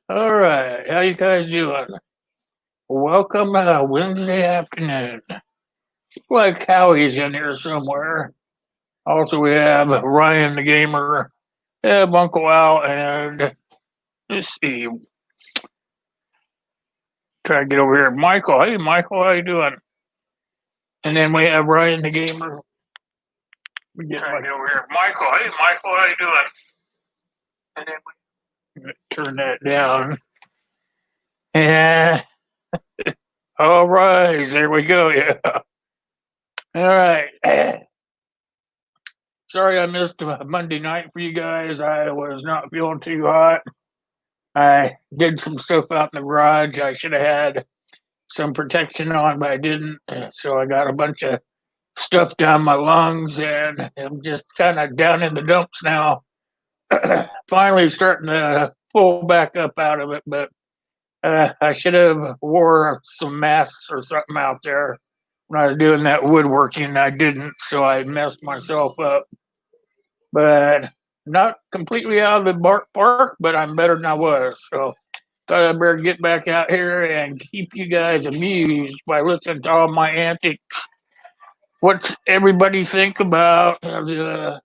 All right, how you guys doing? Welcome Wednesday afternoon. Like Howie's in here somewhere. Also, we have Ryan the gamer, Uncle Al, and let's see, try to get over here. Michael, hey Michael, how you doing? And then we have Ryan the gamer. We get try to get over here. Michael, hey Michael, how you doing? And then we turn that down. And all right, there we go. Yeah. All right. Sorry I missed Monday night for you guys. I was not feeling too hot. I did some stuff out in the garage. I should have had some protection on, but I didn't. So I got a bunch of stuff down my lungs, and I'm just kind of down in the dumps now. Finally starting to pull back up out of it, but I should have wore some masks or something out there when I was doing that woodworking. I didn't, so I messed myself up. But not completely out of the park, but I'm better than I was. So thought I better get back out here and keep you guys amused by listening to all my antics. What's everybody think about the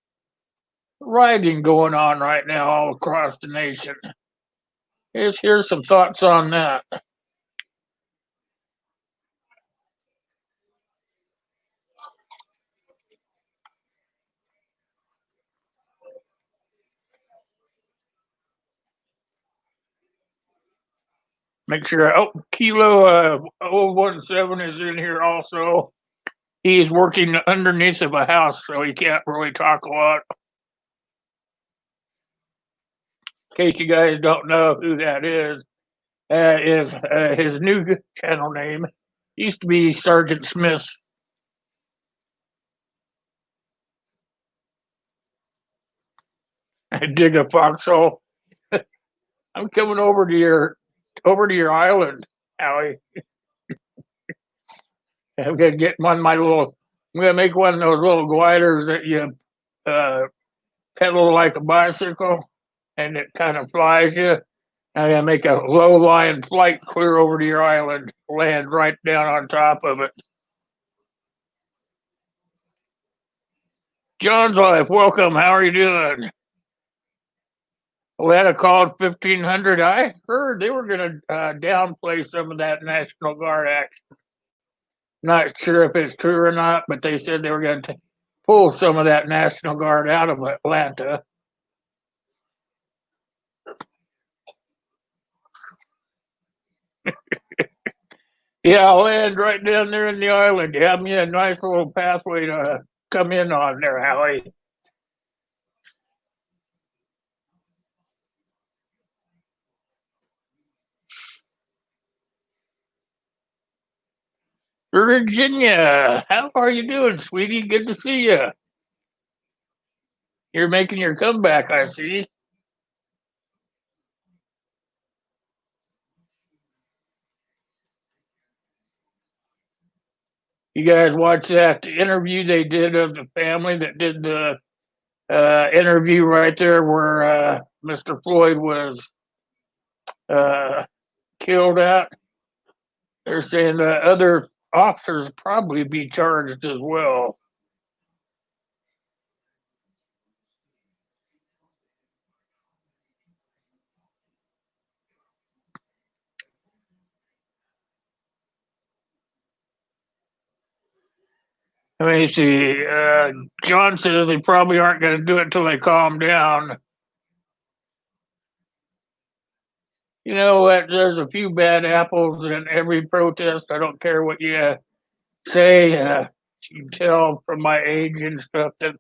rioting going on right now all across the nation? Here's some thoughts on that. Make sure. Oh, Kilo 017 is in here also. He's working underneath of a house, so he can't really talk a lot. In case you guys don't know who that is his new channel name. Used to be Sergeant Smith. I dig a foxhole. I'm coming over to your island, Howie. I'm gonna get one of my little. I'm gonna make one of those little gliders that you uh, pedal like a bicycle, and it kind of flies you. I'm gonna make a low lying flight clear over to your island, land right down on top of it. John's life, welcome. How are you doing? Atlanta called 1500. I heard they were going to downplay some of that National Guard action. Not sure if it's true or not, but they said they were going to pull some of that National Guard out of Atlanta. Yeah, I'll land right down there in the island. You have me a nice little pathway to come in on there, Howie. Virginia, how are you doing, sweetie? Good to see you. You're making your comeback, I see. You guys watch that interview they did of the family that did the interview right there where Mr. Floyd was uh, killed at? They're saying that other officers probably be charged as well. Let me see. John says they probably aren't going to do it until they calm down. You know what? There's a few bad apples in every protest. I don't care what you say. You can tell from my age and stuff that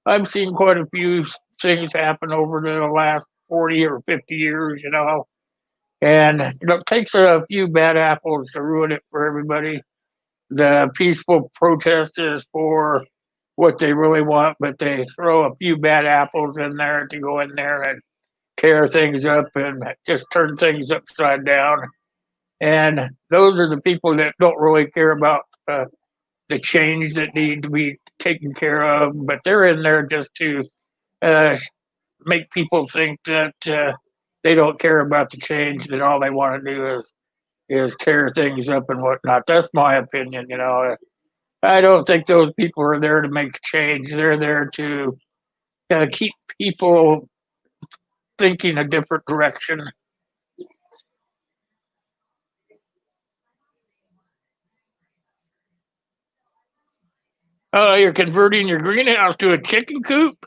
I've seen quite a few things happen over the last 40 or 50 years, and it takes a few bad apples to ruin it for everybody. The peaceful protest is for what they really want, but they throw a few bad apples in there to go in there and tear things up and just turn things upside down. And those are the people that don't really care about the change that need to be taken care of, but they're in there just to uh, make people think that they don't care about the change. That all they want to do is tear things up and whatnot. That's my opinion. I don't think those people are there to make change. They're there to keep people thinking a different direction. Oh, you're converting your greenhouse to a chicken coop?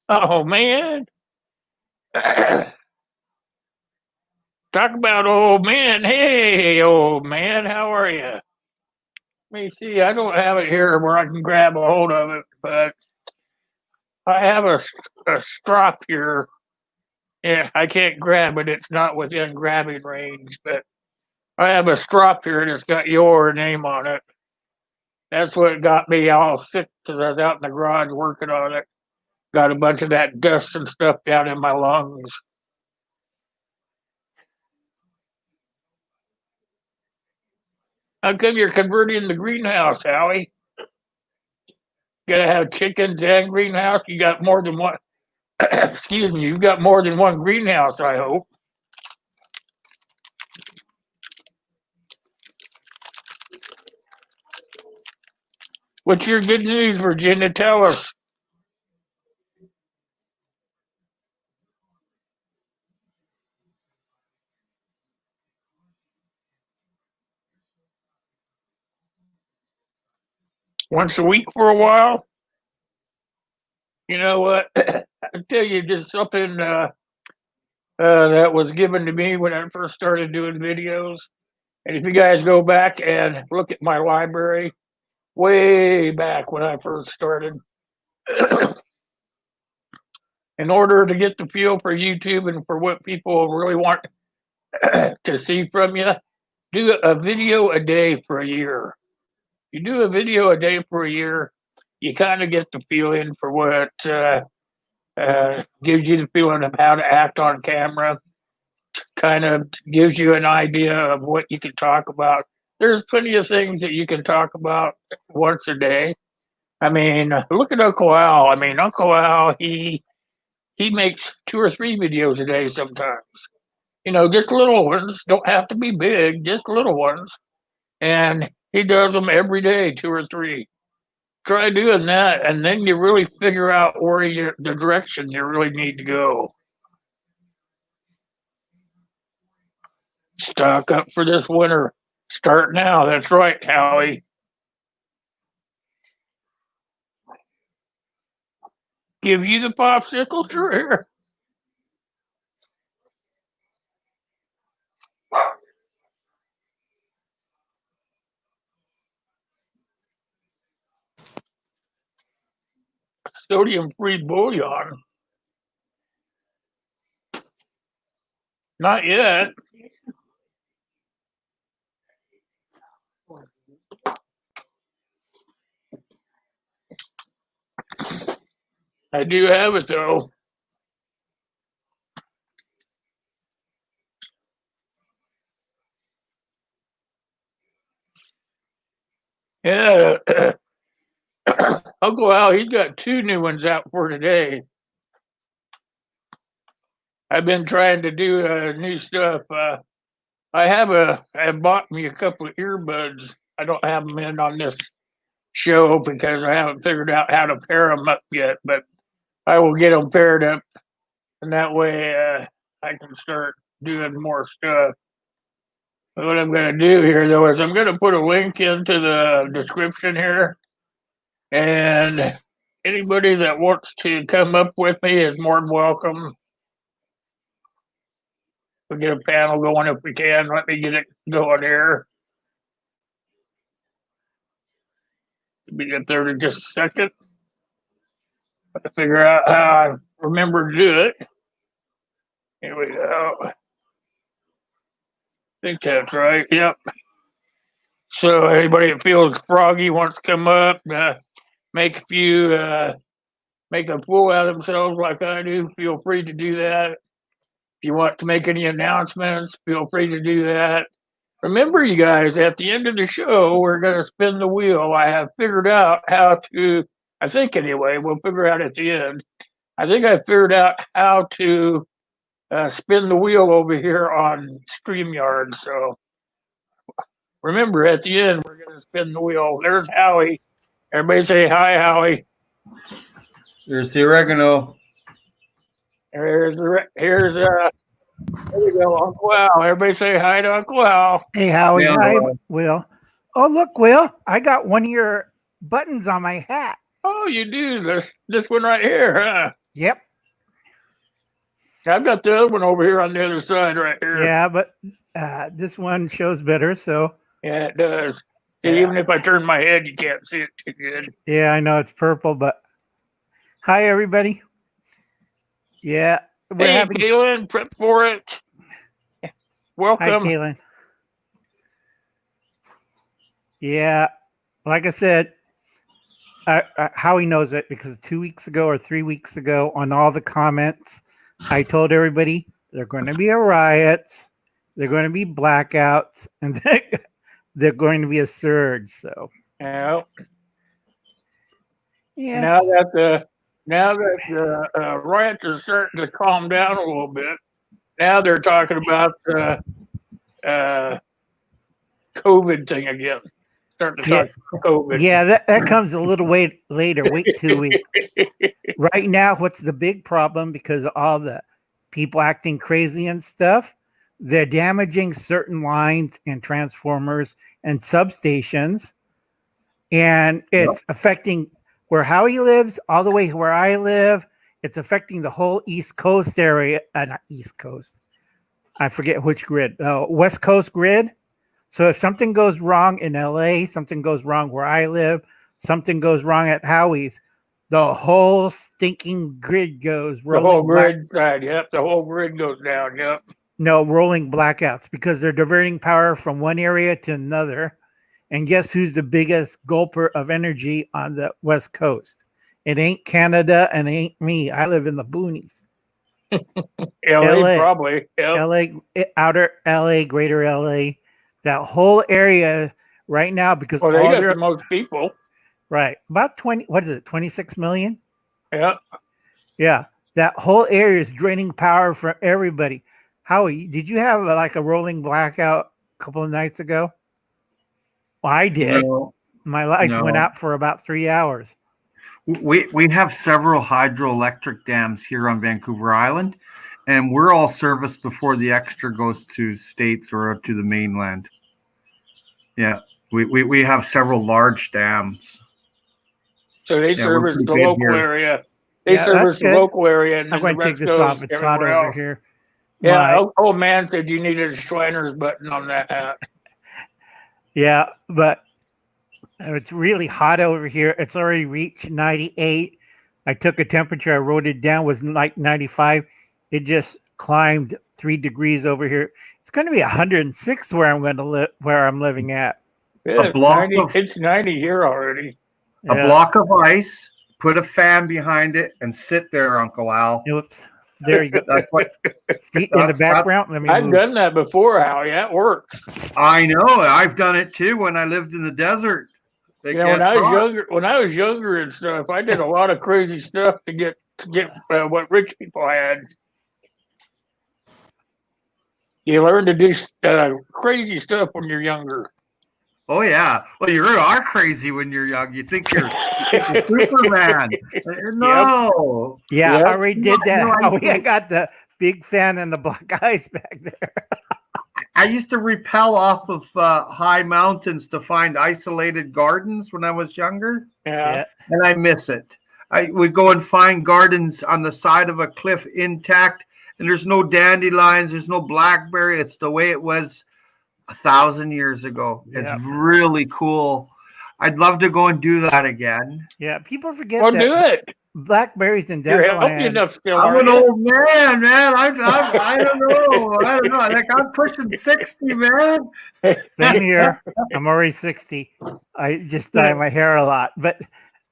Oh, man. Talk about old man. Hey, old man, how are you? Let me see. I don't have it here where I can grab a hold of it, but I have a strop here. Yeah, I can't grab it. It's not within grabbing range, but I have a strop here and it's got your name on it. That's what got me all sick because I was out in the garage working on it. Got a bunch of that dust and stuff down in my lungs. How come you're converting the greenhouse, Howie? Gotta have chickens and greenhouse. You got more than one. Excuse me. You've got more than one greenhouse. I hope. What's your good news, Virginia? Tell us. Once a week for a while. You know what? I'll tell you just something that was given to me when I first started doing videos. And if you guys go back and look at my library, way back when I first started, in order to get the feel for YouTube and for what people really want to see from you, do a video a day for a year. You do a video a day for a year, you kind of get the feeling for what gives you the feeling of how to act on camera, kind of gives you an idea of what you can talk about. There's plenty of things that you can talk about once a day. I mean, look at Uncle Al. I mean, Uncle Al, he makes 2 or 3 videos a day sometimes. Just little ones. Don't have to be big, just little ones. And he does them every day, 2 or 3. Try doing that, and then you really figure out the direction you really need to go. Stock up for this winter. Start now. That's right, Howie. Give you the popsicle? Sure. Sodium-free bouillon. Not yet. I do have it though. Yeah. Uncle Al, he's got 2 new ones out for today. I've been trying to do new stuff. I bought me a couple of earbuds. I don't have them in on this show because I haven't figured out how to pair them up yet, but I will get them paired up, and that way I can start doing more stuff. But what I'm going to do here, though, is I'm going to put a link into the description here, and anybody that wants to come up with me is more than welcome. We'll get a panel going if we can. Let me get it going here. Be up there in just a second. To figure out how I remember to do it. Here we go. I think that's right. Yep. So anybody that feels froggy wants to come up, make a few, make a fool out of themselves like I do, feel free to do that. If you want to make any announcements, feel free to do that. Remember, you guys, at the end of the show, we're going to spin the wheel. I have figured out how to, I think anyway, we'll figure out at the end. I think I figured out how to spin the wheel over here on StreamYard. So remember, at the end, we're going to spin the wheel. There's Howie. Everybody say hi, Howie. There's the oregano. Here's there we go, Uncle Al. Everybody say hi to Uncle Al. Hey, Howie. Yeah, Hi, well. Will. Oh, look, Will. I got one of your buttons on my hat. Oh, you do this one right here, huh? Yep. I've got the other one over here on the other side right here. Yeah, but this one shows better. So Yeah, it does. Yeah. Even if I turn my head, you can't see it too good. yeah, I know it's purple, but hi, everybody. Yeah, we're Hey, having. Kaylin, prep for it. Hi, Welcome. Kaylin. Yeah, like I said, Howie knows it because 2 weeks ago or 3 weeks ago, on all the comments, I told everybody they're going to be riots, they're going to be blackouts, and they're going to be a surge. So Yeah. yeah, Now that the riots are starting to calm down a little bit, now they're talking about the COVID thing again. Starting to talk about COVID. yeah, that comes a little way later. Wait 2 weeks. Right now, what's the big problem? Because of all the people acting crazy and stuff, they're damaging certain lines and transformers and substations, and it's affecting where Howie lives, all the way where I live. It's affecting the whole East Coast area. Not East Coast. I forget which grid. West Coast grid. So if something goes wrong in LA, something goes wrong where I live, something goes wrong at Howie's, the whole stinking grid goes rolling. The whole grid side, yep. The whole grid goes down, yep. No, rolling blackouts because they're diverting power from one area to another. And guess who's the biggest gulper of energy on the West Coast? It ain't Canada and it ain't me. I live in the boonies. LA probably. Yep. LA, outer LA, greater LA, that whole area right now because Well, they got the most people. Right. About 20, what is it, 26 million? Yeah. Yeah. That whole area is draining power from everybody. Howie, did you have like a rolling blackout a couple of nights ago? Well, I did. No. My lights went out for about 3 hours. We have several hydroelectric dams here on Vancouver Island, and we're all serviced before the extra goes to states or up to the mainland. Yeah, we have several large dams. So they service the local area. They service the local area, and I'm then going the to rest take this off. goes It's hot everywhere over else. here. Yeah, old man said you needed a Schweiner's button on that hat. Yeah, but it's really hot over here. It's already reached 98. I took a temperature. I wrote it down. It was like 95. It just climbed 3 degrees over here. It's going to be 106 where I'm going to live, where I'm living at. Yeah, it's 90 here already. A block of ice. Put a fan behind it and sit there, Uncle Al. Oops. There you go. That's what, in the background. Let me I've done that before, Howie. That works. I know. I've done it too when I lived in the desert. Yeah, when I was younger and stuff, I did a lot of crazy stuff to get what rich people had. You learn to do crazy stuff when you're younger. Oh yeah. Well, you are crazy when you're young. You think you're Superman. No. Yeah, I already did that. I got the big fan and the black eyes back there. I used to rappel off of high mountains to find isolated gardens when I was younger. Yeah. And I miss it. I would go and find gardens on the side of a cliff intact, and there's no dandelions, there's no blackberry. It's the way it was 1,000 years ago. It's really cool. I'd love to go and do that again. Yeah, people forget that. Do it. Blackberries and dandelions. I'm an old man, man. I don't know. I don't know. Like I'm pushing 60, man. Same here. I'm already 60. I just dye my hair a lot. But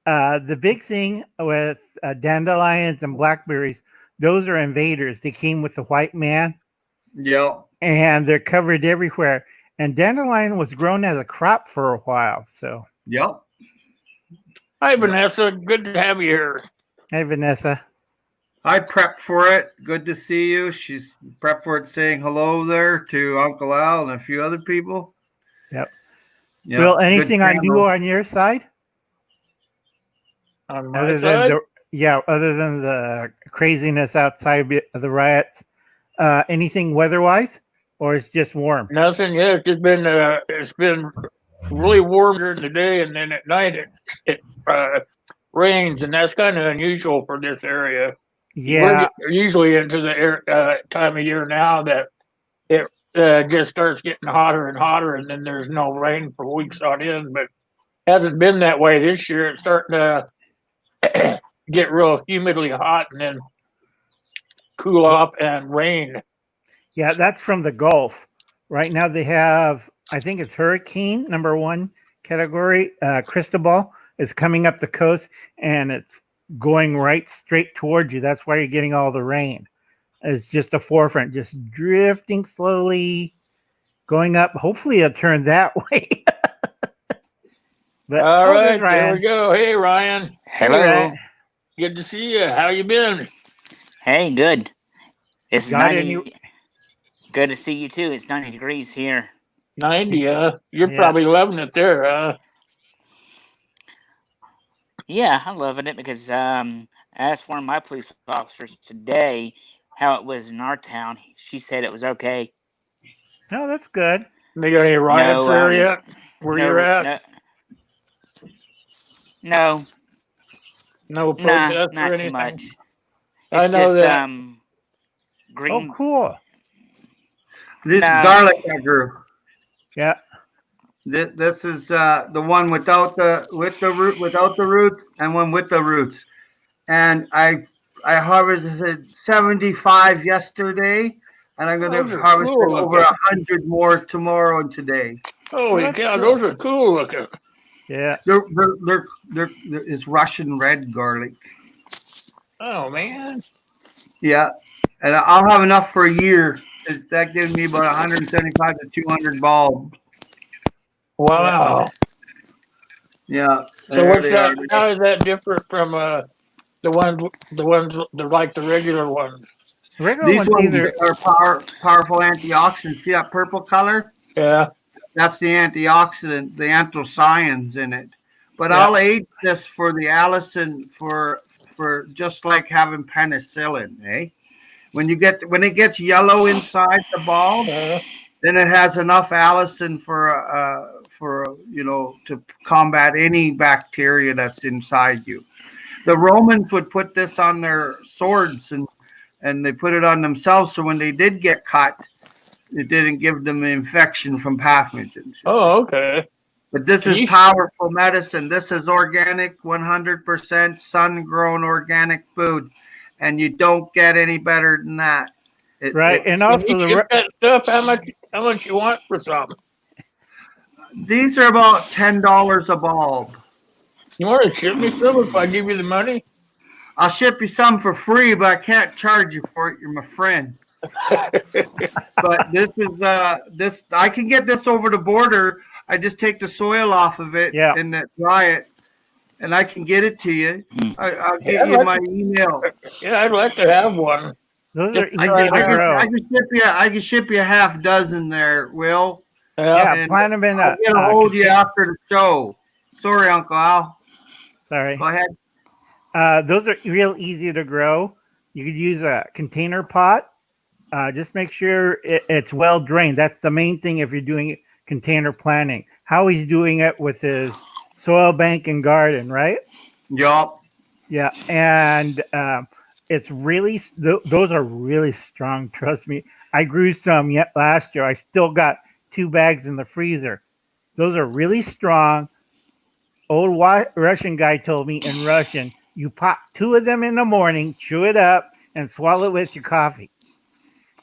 the big thing with dandelions and blackberries, those are invaders. They came with the white man. Yeah. And they're covered everywhere. And dandelion was grown as a crop for a while. So. Yep. Hi, Vanessa. Good to have you here. Hey, Vanessa. I prepped for it. Good to see you. She's prepped for it, saying hello there to Uncle Al and a few other people. Yep. Yeah. Will, good anything on you channel. on your side? On my Other than side, other than the craziness outside of the riots, anything weather-wise, or it's just warm? nothing yet. It's been really warm during the day, and then at night it rains, and that's kind of unusual for this area. Yeah, We're usually into the time of year now that it just starts getting hotter and hotter, and then there's no rain for weeks on end. But hasn't been that way this year. It's starting to get real humidly hot, and then cool off and rain. yeah, that's from the Gulf. Right now they have, I think it's hurricane number 1 category. Cristobal is coming up the coast, and it's going right straight towards you. That's why you're getting all the rain. It's just a forefront, just drifting slowly, going up. Hopefully it'll turn that way. But All there's right, there we go. Hey, Ryan, Hello. Ryan. good to see you. How you been? Hey, good. It's Got 90. any- Good to see you too. It's 90 degrees here. 90. You're Yeah. probably loving it there. Yeah, I'm loving it because I asked one of my police officers today how it was in our town. She said it was okay. No, that's good. They got any riots No, there yet? Where no, you're at? No, No nah, protests or not too anything? much. I It's know just that. Oh, green. cool. This No. garlic I grew. Yeah. This is the one without the roots, and one with the roots. And I harvested 75 yesterday, and I'm going Those to are harvest cool over looking. 100 more tomorrow and today. Holy that's cow, cool. those are cool looking. Yeah. It's Russian red garlic. Oh, man. Yeah, and I'll have enough for a year. That gives me about 175 to 200 bulbs. Wow. Yeah. So there what's they that? are. How is that different from the ones they're like the regular ones? Regular These ones ones either. are powerful antioxidants. See that purple color? Yeah. That's the antioxidant, the anthocyanins in it. But Yeah. I'll age this for the Allison for just like having penicillin, eh? When it gets yellow inside the bulb, then it has enough Allison for to combat any bacteria that's inside you. The Romans would put this on their swords and they put it on themselves, so when they did get cut, it didn't give them an infection from pathogens. Oh, okay. But this Can is you- powerful medicine. This is organic, 100% sun-grown organic food, and you don't get any better than that. Right. And Can also you ship that stuff? How much you want for something? These are about $10 a bulb. You want to ship me some if I give you the money? I'll ship you some for free, but I can't charge you for it. You're my friend. But this is this. I can get this over the border. I just take the soil off of it and dry it, and I can get it to you. I'll give you my email. Yeah, I'd like to have one. Those are easy I to grow. can ship you a half dozen there, Will. Yeah, And plant them in I'll get a hold of you after the show. Sorry, Uncle Al. Sorry. Go ahead. Those are real easy to grow. You could use a container pot. Just make sure it's well drained. That's the main thing if you're doing container planting. Howie's doing it with his soil bank and garden, right? Yup. Yeah, and it's really those are really strong. Trust me. I grew some last year. I still got 2 bags in the freezer. Those are really strong. Old Russian guy told me in Russian, you pop 2 of them in the morning, chew it up, and swallow it with your coffee.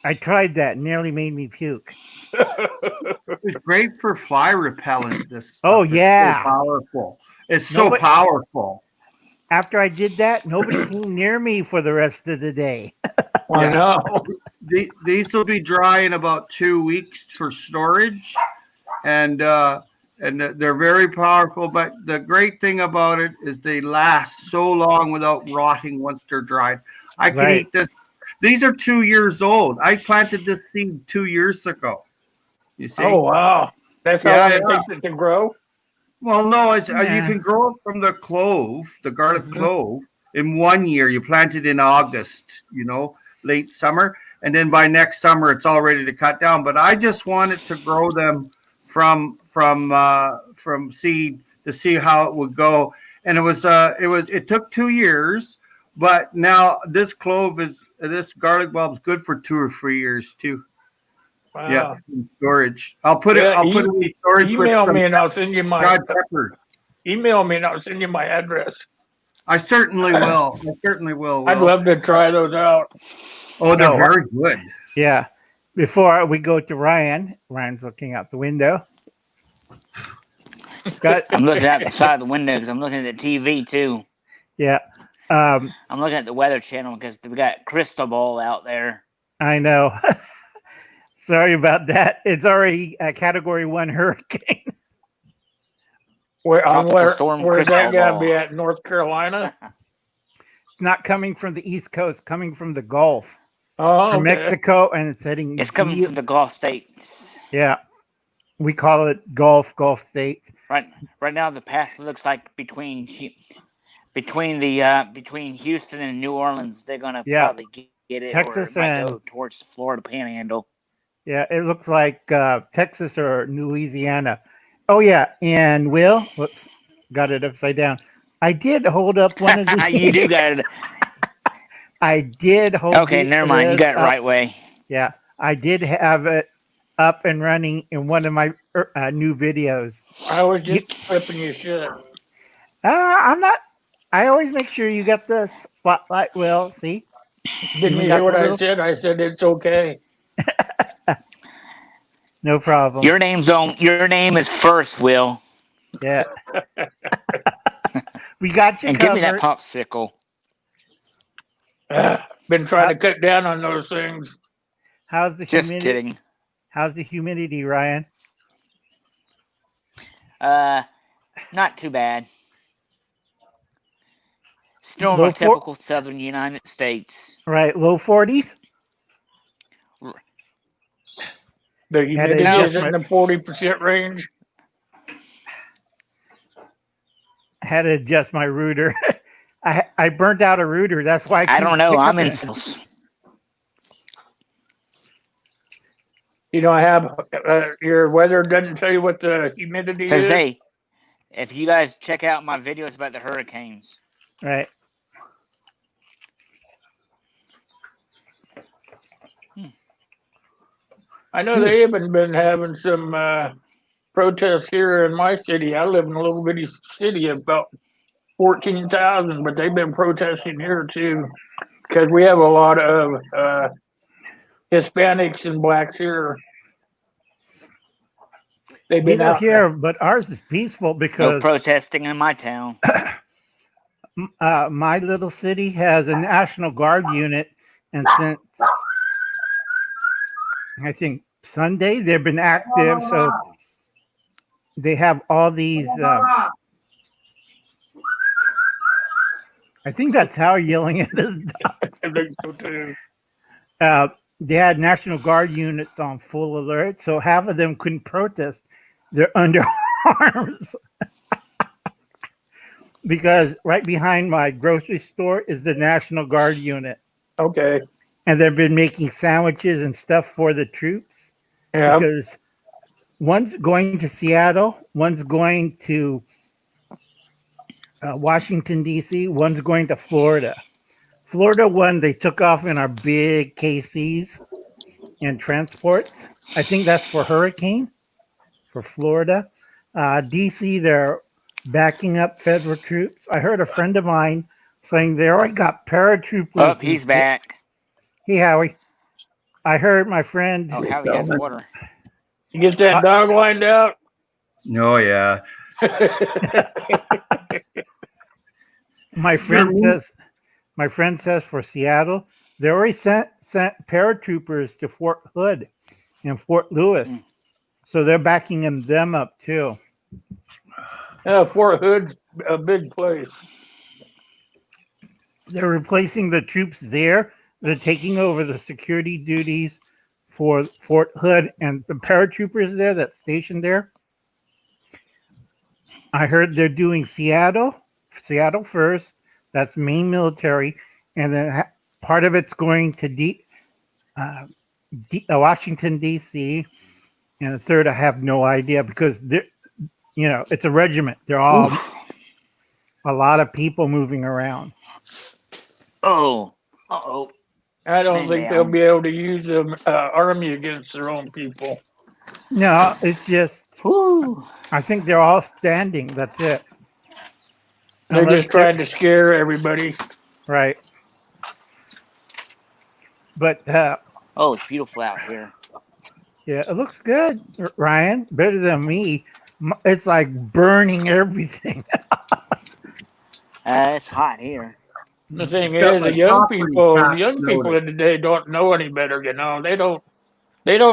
I tried that. Nearly made me puke. It's great for fly repellent. This stuff. Oh, It's yeah. so powerful. It's so powerful. After I did that, nobody came near me for the rest of the day. I know. These will be dry in about 2 weeks for storage, and they're very powerful. But the great thing about it is they last so long without rotting once they're dried. I can Right. eat this. These are 2 years old. I planted this seed 2 years ago. You see? Oh wow, that's how Yeah, long it yeah. takes it to grow. Well, no, you Nah. can grow it from the clove, the garlic Mhm. clove, in 1 year. You plant it in August, late summer, and then by next summer it's all ready to cut down. But I just wanted to grow them from seed to see how it would go, and it took 2 years, but now this garlic bulb is good for 2 or 3 years too. Yeah, Wow. in storage. I'll put Yeah, it in storage with email some me and I'll send you my dried peppers. email me and I'll send you my address. I certainly will. I certainly will. I'd love to try those out. Oh, they're Oh, very good. Yeah. Before we go to Ryan's looking out the window. I'm looking out the side of the window because I'm looking at the TV too. Yeah. I'm looking at the Weather Channel because we got crystal ball out there. I know. Sorry about that. It's already a Category 1 hurricane. Tropical storm Where's that crystal guy ball. be at? North Carolina? Not coming from the East Coast, coming from the Gulf, Oh, from okay. Mexico, and it's heading. It's coming from the Gulf states. Yeah, we call it Gulf states. Right now, the path looks like between Houston and New Orleans, they're gonna probably get it, Texas or it might and go towards the Florida Panhandle. Yeah, it looks like Texas or Louisiana. Oh yeah, and Will, whoops, got it upside down. I did hold up one of these. You do got it. I did hold. Okay, never mind. You got it right way. Yeah, I did have it up and running in one of my new videos. I was just flipping your shit. I'm not. I always make sure you got the spotlight. Will, see? Didn't you hear what I said? I said it's okay. No problem. Your name is first, Will. Yeah. We got you and covered. give me that popsicle. Been trying to cut down on those things. How's the Just humidity? kidding. How's the humidity, Ryan? Not too bad. Still in Low my typical southern United States. Right, low 40s. The humidity is in the 40% range. Had to adjust my router. I burnt out a router. That's why I don't know. I'm in sales. You don't have your weather doesn't tell you what the humidity is. Hey, if you guys check out my videos about the hurricanes, right? I know they haven't been having some protests here in my city. I live in a little bitty city of about 14,000, but they've been protesting here too because we have a lot of Hispanics and blacks here. They've been out here, but ours is peaceful because no protesting in my town. My little city has a National Guard unit, and since I think Sunday they've been active, so they have all these. I think that's how yelling at his dogs. I think so too. They had National Guard units on full alert, so half of them couldn't protest. They're under arms. Because right behind my grocery store is the National Guard unit. Okay. And they've been making sandwiches and stuff for the troops. Yeah. Because one's going to Seattle, one's going to Washington, D.C., one's going to Florida. Florida one, they took off in our big KCs and transports. I think that's for hurricane for Florida. D.C., they're backing up federal troops. I heard a friend of mine saying they already got paratroopers. Oh, he's back. Hey, Howie. I heard my friend. Oh, Howie has water. You get that dog lined out? Oh, yeah. My friend says for Seattle, they already sent paratroopers to Fort Hood and Fort Lewis. So they're backing them up too. Fort Hood's a big place. They're replacing the troops there. They're taking over the security duties for Fort Hood and the paratroopers there that's stationed there. I heard they're doing Seattle first. That's main military, and then part of it's going to Washington D.C. And the third, I have no idea because it's a regiment. They're all a lot of people moving around. Oh, uh-oh. I don't Man think they'll down. be able to use the army against their own people. No, it's just Whew. I think they're all standing. That's it. They're Unless just trying to scare everybody. right. But Oh, it's beautiful out here. yeah, it looks good, Ryan. Better than me. It's like burning everything. It's hot here. The thing It's got is, the my young property people, tax notice. of today don't know any better. They don't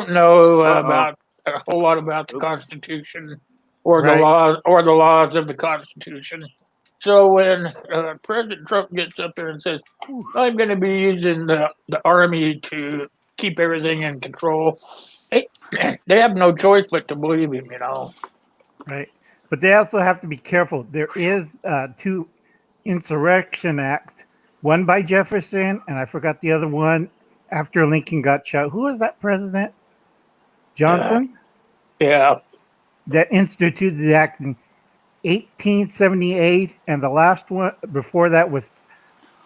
know about a whole lot about the Oops. Constitution or Right. the laws of the Constitution. So when President Trump gets up there and says, "I'm going to be using the army to keep everything in control," they have no choice but to believe him. Right. But they also have to be careful. There is two insurrection acts, one by Jefferson, and I forgot the other one after Lincoln got shot. Who was that president? Johnson? Yeah. That instituted the act in 1878, and the last one before that was,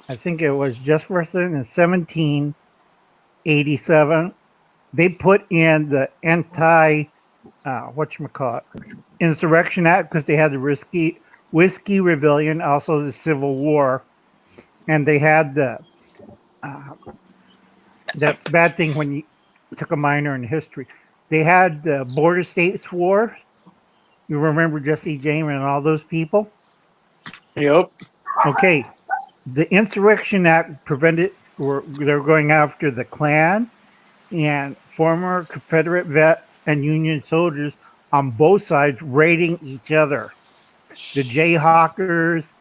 I think it was Jefferson in 1787. They put in the Insurrection Act because they had the Whiskey Rebellion, also the Civil War, and they had that's a bad thing when you took a minor in history. They had the Border States War. You remember Jesse James and all those people? Yep. Okay, the Insurrection Act prevented. They're going after the Klan and former Confederate vets and Union soldiers on both sides raiding each other. The Jayhawkers,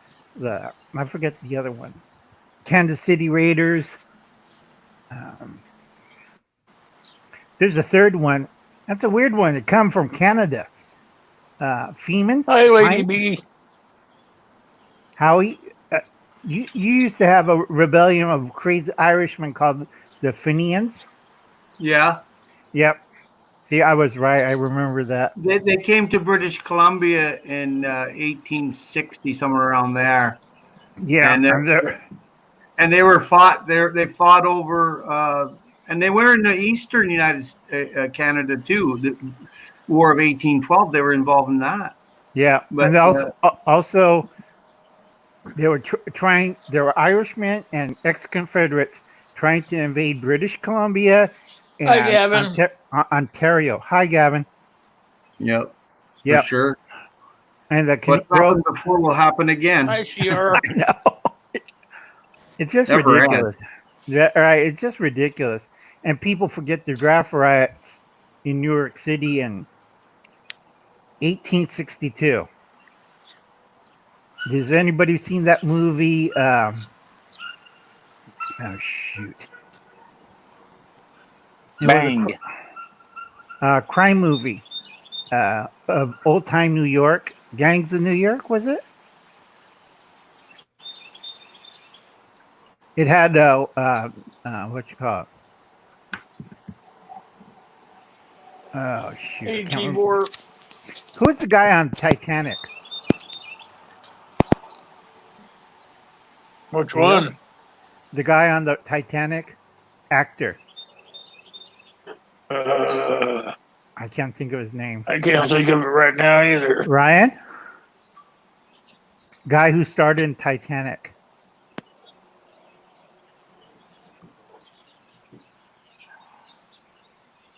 I forget the other one, Kansas City Raiders. There's a third one. That's a weird one. It come from Canada. Feeman. Hi, Lady B. Howie. You used to have a rebellion of crazy Irishmen called the Fenians. Yeah. Yep. See, I was right. I remember that. They came to British Columbia in 1860, somewhere around there. Yeah, and they were fought there. They fought over, and they were in the eastern United Canada too. The War of 1812. They were involved in that. Yeah, but and also they were trying. There were Irishmen and ex-Confederates trying to invade British Columbia and Hi, Gavin. Ontario. Hi, Gavin. Yep. Yeah. For sure. And what happened before will happen again. Hi, Sierra. I know. It's just Never ridiculous. Yeah, right. It's just ridiculous. And people forget the draft riots in New York City in 1862. Has anybody seen that movie? Oh, shoot. Bang. Crime movie of old time New York. Gangs of New York, was it? It had what you call it? Oh shoot! Hey, keyboard. Who's the guy on Titanic? Which one? The guy on the Titanic, actor. I can't think of his name. I can't think of it right now either. Ryan? Guy who starred in Titanic.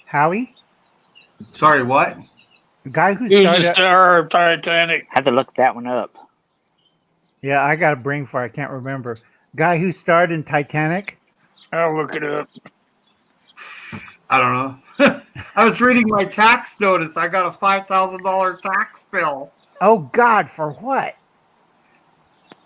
Howie? Sorry, what? The guy who Who's started. the star of Titanic? I had to look that one up. Yeah, I got a brain fart. I can't remember. Guy who starred in Titanic. I'll look it up. I don't know. I was reading my tax notice. I got a $5,000 tax bill. Oh God, for what?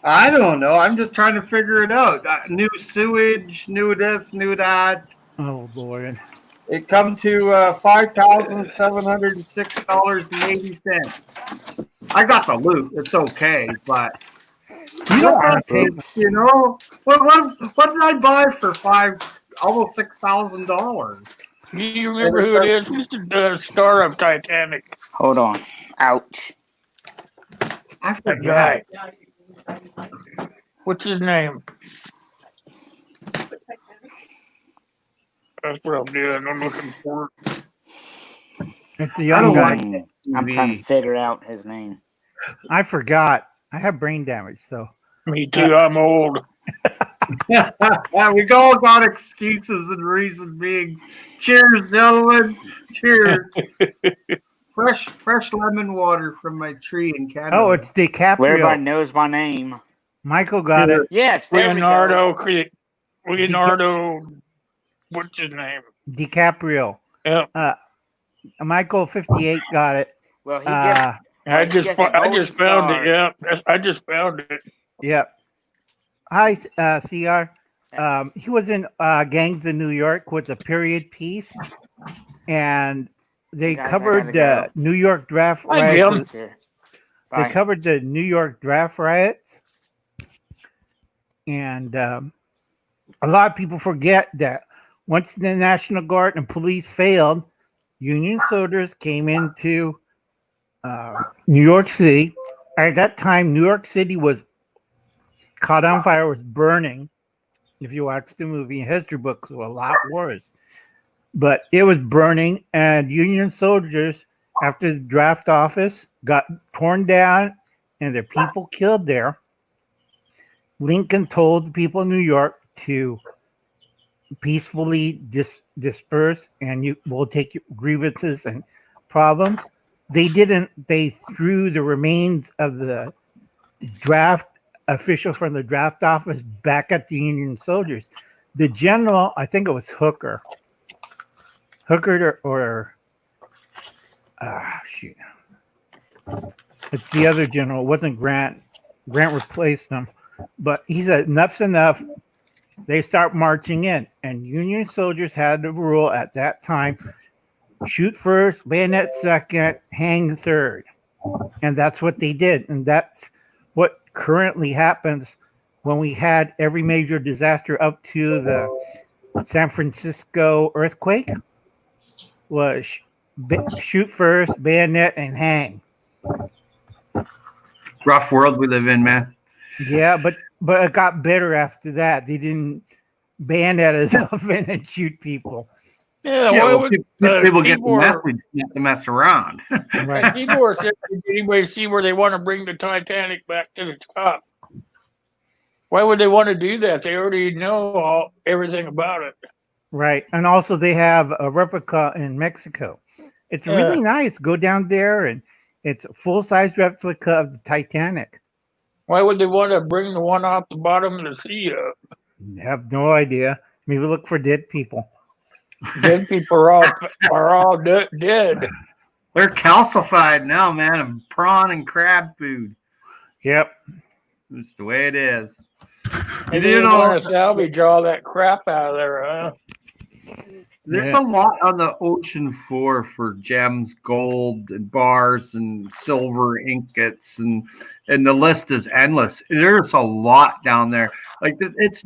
I don't know. I'm just trying to figure it out. New sewage, new this, new that. Oh Lord. It come to $5,706.80. I got the loot. It's okay, but You don't what want to the take you know what did I buy for almost $6,000? Do you remember who it is? Who's the star of Titanic? Hold on. Ouch. I That forgot. guy. What's his name? That's what I'm doing. I'm looking for it. it's a I young don't guy. like that I'm trying to TV. figure out his name. I forgot. I have brain damage, so Me too. I'm old. We all got excuses and reason beings. Cheers, gentlemen. Cheers. Fresh lemon water from my tree in Canada. oh, it's Where everybody DiCaprio. knows my name. Michael got it. Yes, there we go. Leonardo. What's his name? DiCaprio. Yeah. Michael 58 got it. Well, he Uh, I he just gets a I golden just found star. it. Yeah. I just found it. yep. Hi, CR. He was in Gangs of New York, was a period piece, and they Guys, I covered gotta the New York draft Hi, riots. Jim. Here. They Bye. covered the New York draft riots, and a lot of people forget that once the National Guard and police failed, Union soldiers came into New York City. At that time, New York City was caught on fire, was burning. If you watch the movie, history books were a lot worse. But it was burning, and Union soldiers, after the draft office got torn down and their people killed there, Lincoln told the people of New York to peacefully disperse, and you will take your grievances and problems. They didn't. They threw the remains of the draft official from the draft office back at the Union soldiers. The general, I think it was Hooker or shoot, it's the other general. It wasn't Grant. Grant replaced him, but he said enough's enough. They start marching in, and Union soldiers had the rule at that time: shoot first, bayonet second, hang third, and that's what they did, and that's what currently happens when we had every major disaster up to the San Francisco earthquake was shoot first, bayonet, and hang. Rough world we live in, man. Yeah, but it got better after that. They didn't bayonet as often and shoot people. Yeah. Yeah, Why well, would people get the Tibor, message, not to mess around. Right. Tibor said, did anybody see where they want to bring the Titanic back to the top? Why would they want to do that? They already know everything about it. Right. And also they have a replica in Mexico. It's really nice. Go down there and it's a full-size replica of the Titanic. Why would they want to bring the one off the bottom of the sea up? I have no idea. Maybe look for dead people. Dead people are all dead. They're calcified now, man, of prawn and crab food. Yep. That's the way it is. They didn't want to salvage all that crap out of there, huh? There's a lot on the ocean floor for gems, gold, and bars, and silver ingots, and the list is endless. There's a lot down there. Like it's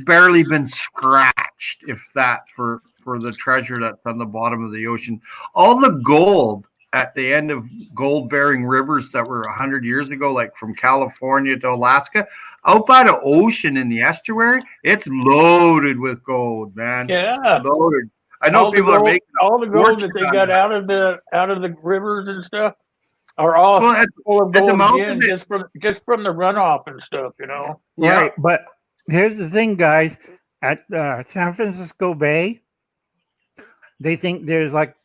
barely been scratched, if that, for the treasure that's on the bottom of the ocean. All the gold at the end of gold-bearing rivers that were 100 years ago, like from California to Alaska, out by the ocean in the estuary, it's loaded with gold, man. Yeah, loaded. I know people are making all the gold that they got out of the rivers and stuff are all full of gold again, just from the runoff and stuff, you know. Right, but here's the thing, guys. At San Francisco Bay, they think there's like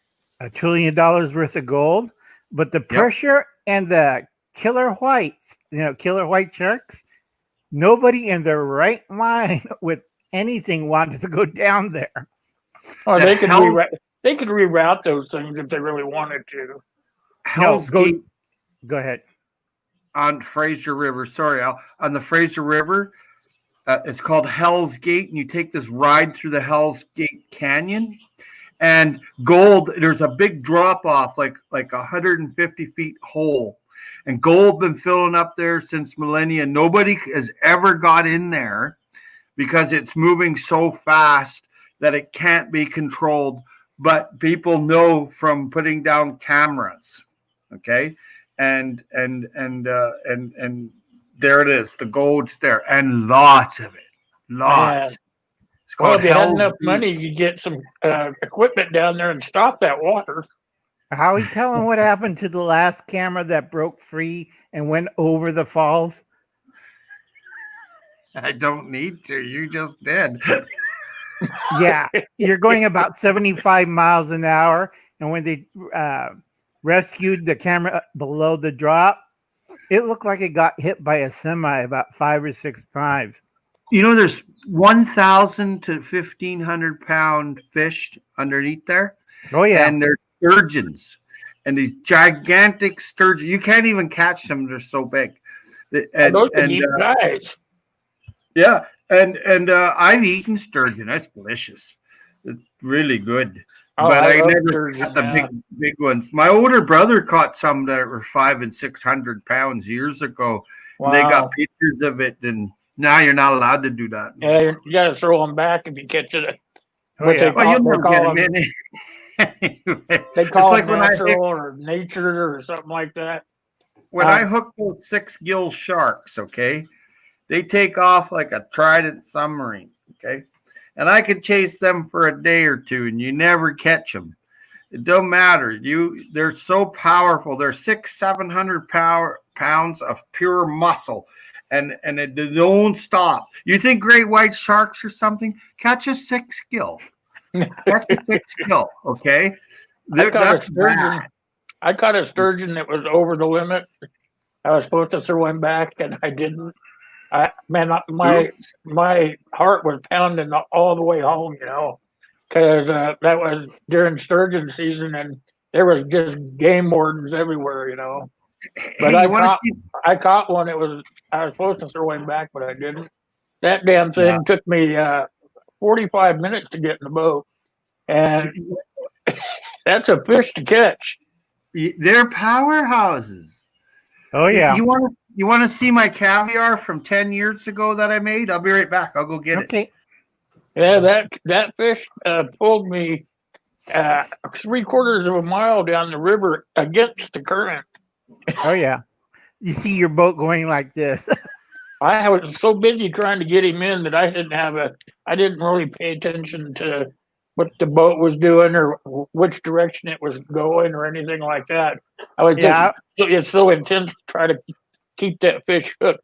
$1 trillion worth of gold, but the pressure and the killer whites, killer white sharks, nobody in their right mind with anything wanted to go down there. Oh, they could reroute those things if they really wanted to. No, go ahead. on Fraser River. Sorry, on the Fraser River. It's called Hell's Gate, and you take this ride through the Hell's Gate Canyon. And gold, there's a big drop off, like 150 feet hole. And gold been filling up there since millennia. Nobody has ever got in there because it's moving so fast that it can't be controlled. But people know from putting down cameras. Okay. And there it is. The gold's there, and lots of it. Lots. Well, if you had enough money, you get some equipment down there and stop that water. How are you telling what happened to the last camera that broke free and went over the falls? I don't need to. You just did. Yeah, you're going about 75 miles an hour. And when they rescued the camera below the drop, it looked like it got hit by a semi about 5 or 6 times. You know, there's 1,000 to 1,500 pound fish underneath there. Oh, yeah. And they're sturgeons. And these gigantic sturgeons. You can't even catch them. They're so big. And those are deep guys. Yeah. And I've eaten sturgeon. That's delicious. It's really good. Oh, but I never sturgeon, caught the big ones. My older brother caught some that were 500 and 600 pounds years ago. Wow. They got pictures of it, and now you're not allowed to do that. Yeah, you got to throw them back if you catch it. Oh, yeah. They call it natural or nature or something like that. When I hook those 6-gill sharks, okay, they take off like a Trident submarine, okay? And I could chase them for a day or two, and you never catch them. It don't matter. They're so powerful. They're 600-700 pounds of pure muscle, and they don't stop. You think great white sharks or something? Catch a 6-gill. Catch a 6-gill, okay? I caught a sturgeon that was over the limit. I was supposed to throw him back, and I didn't. My heart was pounding all the way home, because that was during sturgeon season, and there was just game wardens everywhere, But I caught one. I was supposed to throw him back, but I didn't. That damn thing took me 45 minutes to get in the boat, and that's a fish to catch. They're powerhouses. Oh yeah. You want to see my caviar from 10 years ago that I made? I'll be right back. I'll go get it. Yeah, that fish pulled me 3/4 of a mile down the river against the current. Oh yeah. You see your boat going like this. I was so busy trying to get him in that I didn't really pay attention to what the boat was doing or which direction it was going or anything like that. I was it's so intense to try to keep that fish hooked,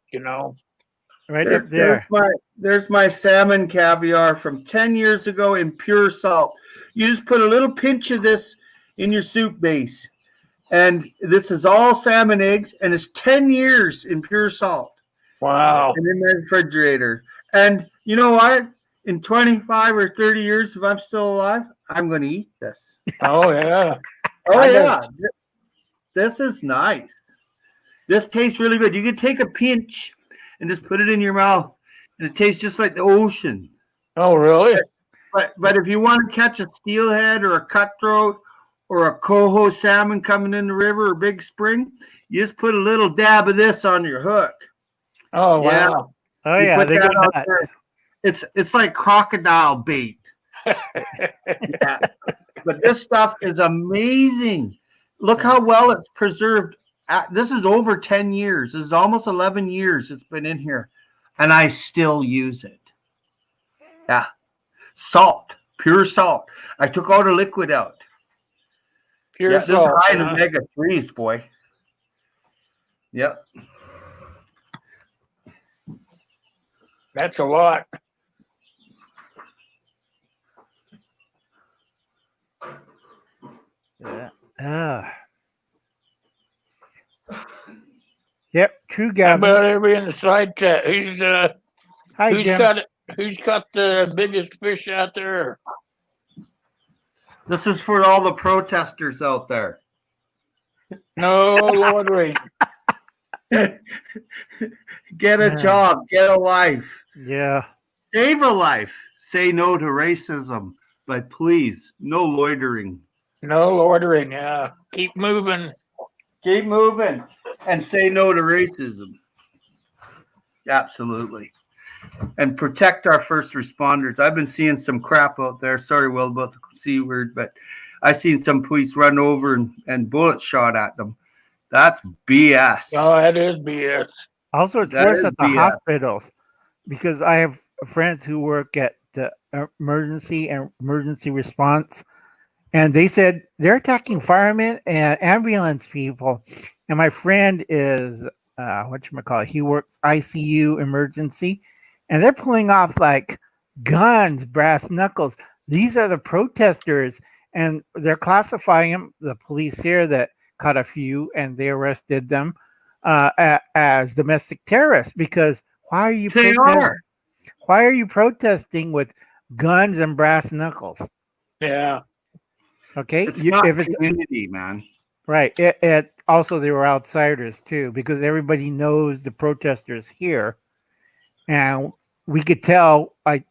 Right up there. There's my salmon caviar from 10 years ago in pure salt. You just put a little pinch of this in your soup base. And this is all salmon eggs, and it's 10 years in pure salt. Wow. And in the refrigerator. And you know what? In 25 or 30 years, if I'm still alive, I'm going to eat this. Oh, yeah. This is nice. This tastes really good. You can take a pinch and just put it in your mouth, and it tastes just like the ocean. Oh, really? But if you want to catch a steelhead or a cutthroat or a coho salmon coming in the river or big spring, you just put a little dab of this on your hook. Oh, wow. Oh, yeah. They go nuts. It's like crocodile bait. Yeah. But this stuff is amazing. Look how well it's preserved. This is over 10 years. This is almost 11 years it's been in here, and I still use it. Yeah. Salt, pure salt. I took all the liquid out. Pure salt. This is high in omega-3s, boy. Yep. That's a lot. Yeah. Yep, true, How Gavin. about everybody in the side chat? Who's Jim. Who's caught the biggest fish out there? This is for all the protesters out there. No, Lord, wait. Get a job, get a life, Yeah. save a life. Say no to racism, but please, no loitering. No loitering. Yeah. Keep moving. Keep moving and say no to racism. Absolutely. And protect our first responders. I've been seeing some crap out there. Sorry, Will, about the C word, but I seen some police run over and bullets shot at them. That's BS. Oh, that is BS. Also, it's That worse is at the BS. hospitals because I have friends who work at the emergency and emergency response, and they said they're attacking firemen and ambulance people. And my friend is whatchamacallit, he works ICU emergency, and they're pulling off like guns, brass knuckles. These are the protesters, and they're classifying them. The police here that caught a few, and they arrested them as domestic terrorists because why are you They protesting? are. Why are you protesting with guns and brass knuckles? Yeah. Okay, It's not if it's community, man. right, it also they were outsiders too because everybody knows the protesters here, and we could tell like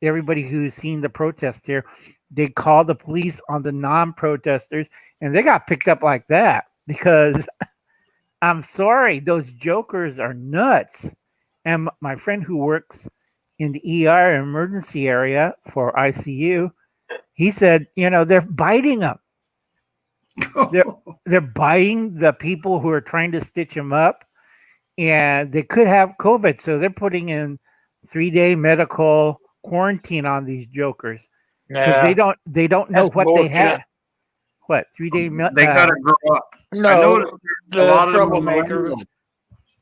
everybody who's seen the protest here, they call the police on the non-protesters, and they got picked up like that because I'm sorry, those jokers are nuts. And my friend who works in the ER emergency area for ICU, he said, they're biting them. They're biting the people who are trying to stitch them up, and they could have COVID. So they're putting in 3-day medical quarantine on these jokers because Yeah. they don't know That's what bullshit. they have. What 3-day? They got to grow up. I No, noticed a the lot of them are troublemakers. millennials.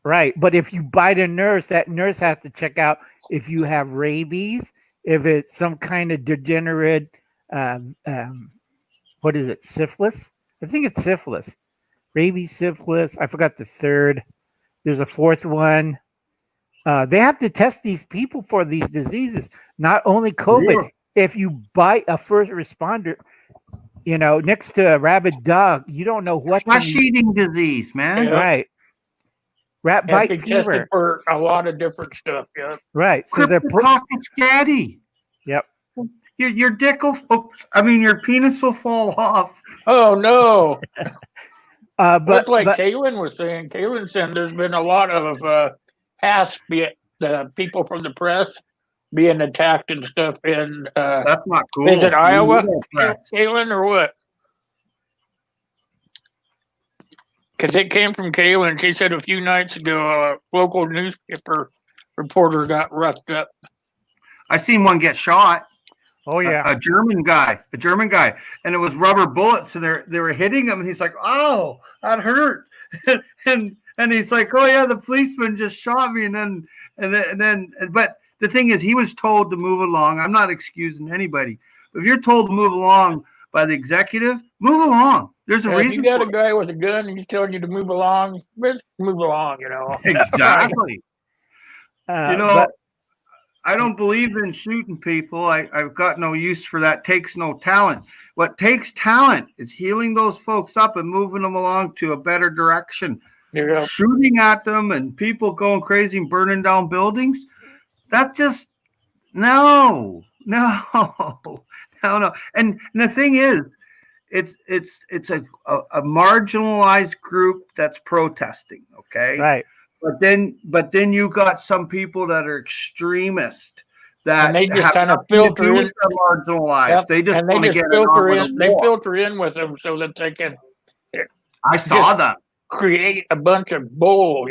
Right, but if you bite a nurse, that nurse has to check out if you have rabies, if it's some kind of degenerate, what is it, syphilis? I think it's syphilis, rabies, syphilis. I forgot the third. There's a fourth one. They have to test these people for these diseases, not only COVID. Yeah. If you bite a first responder, next to a rabid dog, you don't know what's in Flesh-eating disease, man. Yeah. right. Rat Have to bite be tested fever. for a lot of different stuff. Yeah. Right. So they're Cryptococcus gatty. Yep. Your dick will, your penis will fall off. Oh no. But That's like Kaylin was saying. Kaylin said there's been a lot of past the people from the press being attacked and stuff in That's not cool. is it Iowa, You need that press. Kaylin, or what? Because it came from Kaylin. She said a few nights ago a local newspaper reporter got roughed up. I seen one get shot. oh yeah, A German guy, and it was rubber bullets, and they were hitting him, and he's like, "Oh, that hurt," and he's like, "Oh yeah, the policeman just shot me," but the thing is, he was told to move along. I'm not excusing anybody, but if you're told to move along by the executive, move along. There's a If reason. you got for a guy with a gun and he's telling you to move along, just move along. it. Exactly. but I don't believe in shooting people. I've got no use for that. Takes no talent. What takes talent is healing those folks up and moving them along to a better direction. Yeah. Shooting at them and people going crazy and burning down buildings. That's just no. And the thing is, it's a marginalized group that's protesting. Okay. right, But then you got some people that are extremist that And they just have kind of nothing to filter do in. with the marginalized. Yep, They just and they want to just get it on filter with in. a They war. filter in with them so that they can I saw them. create a bunch of bull.